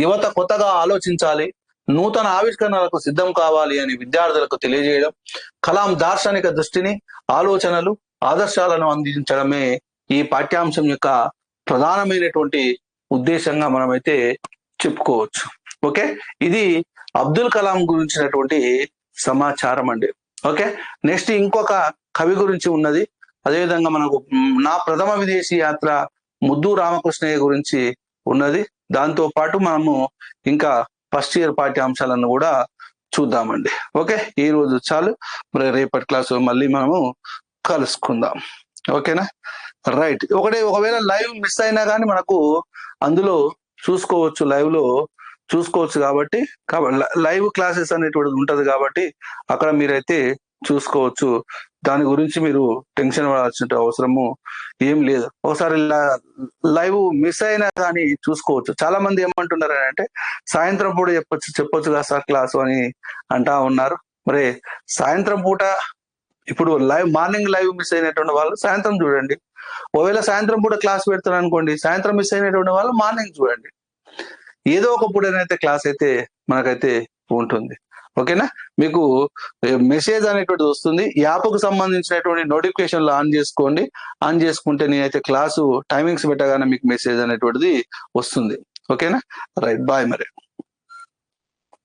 యువత కొత్తగా ఆలోచించాలి, నూతన ఆవిష్కరణలకు సిద్ధం కావాలి అని విద్యార్థులకు తెలియజేయడం, కలాం దార్శనిక దృష్టిని, ఆలోచనలు, ఆదర్శాలను అందించడమే ఈ పాఠ్యాంశం యొక్క ప్రధానమైనటువంటి ఉద్దేశంగా మనమైతే చెప్పుకోవచ్చు. ఓకే, ఇది అబ్దుల్ కలాం గురించినటువంటి సమాచారం అండి. ఓకే, నెక్స్ట్ ఇంకొక కవి గురించి ఉన్నది. అదేవిధంగా మనకు నా ప్రథమ విదేశీ యాత్ర ముద్దు రామకృష్ణయ్య గురించి ఉన్నది. దాంతో పాటు మనము ఇంకా ఫస్ట్ ఇయర్ పాఠ్యాంశాలను కూడా చూద్దామండి. ఓకే, ఈ రోజు చాలు. మరి రేపటి క్లాసు మళ్ళీ మనము కలుసుకుందాం. ఓకేనా? రైట్. ఒకవేళ లైవ్ మిస్ అయినా కానీ మనకు అందులో చూసుకోవచ్చు, లైవ్ లో చూసుకోవచ్చు. కాబట్టి లైవ్ క్లాసెస్ అనేటువంటిది ఉంటది కాబట్టి అక్కడ మీరైతే చూసుకోవచ్చు. దాని గురించి మీరు టెన్షన్ పడాల్సిన అవసరము ఏం లేదు. ఒకసారి లైవ్ మిస్ అయినా కానీ చూసుకోవచ్చు. చాలా మంది ఏమంటున్నారు అంటే, సాయంత్రం పూట చెప్పొచ్చు కదా సార్ క్లాసు అని అంటా ఉన్నారు. మరి సాయంత్రం పూట ఇప్పుడు మార్నింగ్ లైవ్ మిస్ అయినటువంటి వాళ్ళు సాయంత్రం చూడండి. ఒకవేళ సాయంత్రం పూట క్లాస్ పెడతారు అనుకోండి, సాయంత్రం మిస్ అయినటువంటి వాళ్ళు మార్నింగ్ చూడండి. ఏదో ఒక పూటనైతే క్లాస్ అయితే మనకైతే ఉంటుంది. ఓకేనా? మీకు మెసేజ్ అనేటువంటిది వస్తుంది. యాప్కు సంబంధించినటువంటి నోటిఫికేషన్లు ఆన్ చేసుకోండి. ఆన్ చేసుకుంటే నేనైతే క్లాసు టైమింగ్స్ పెట్టగానే మీకు మెసేజ్ అనేటువంటిది వస్తుంది. ఓకేనా? రైట్, బాయ్ మరి.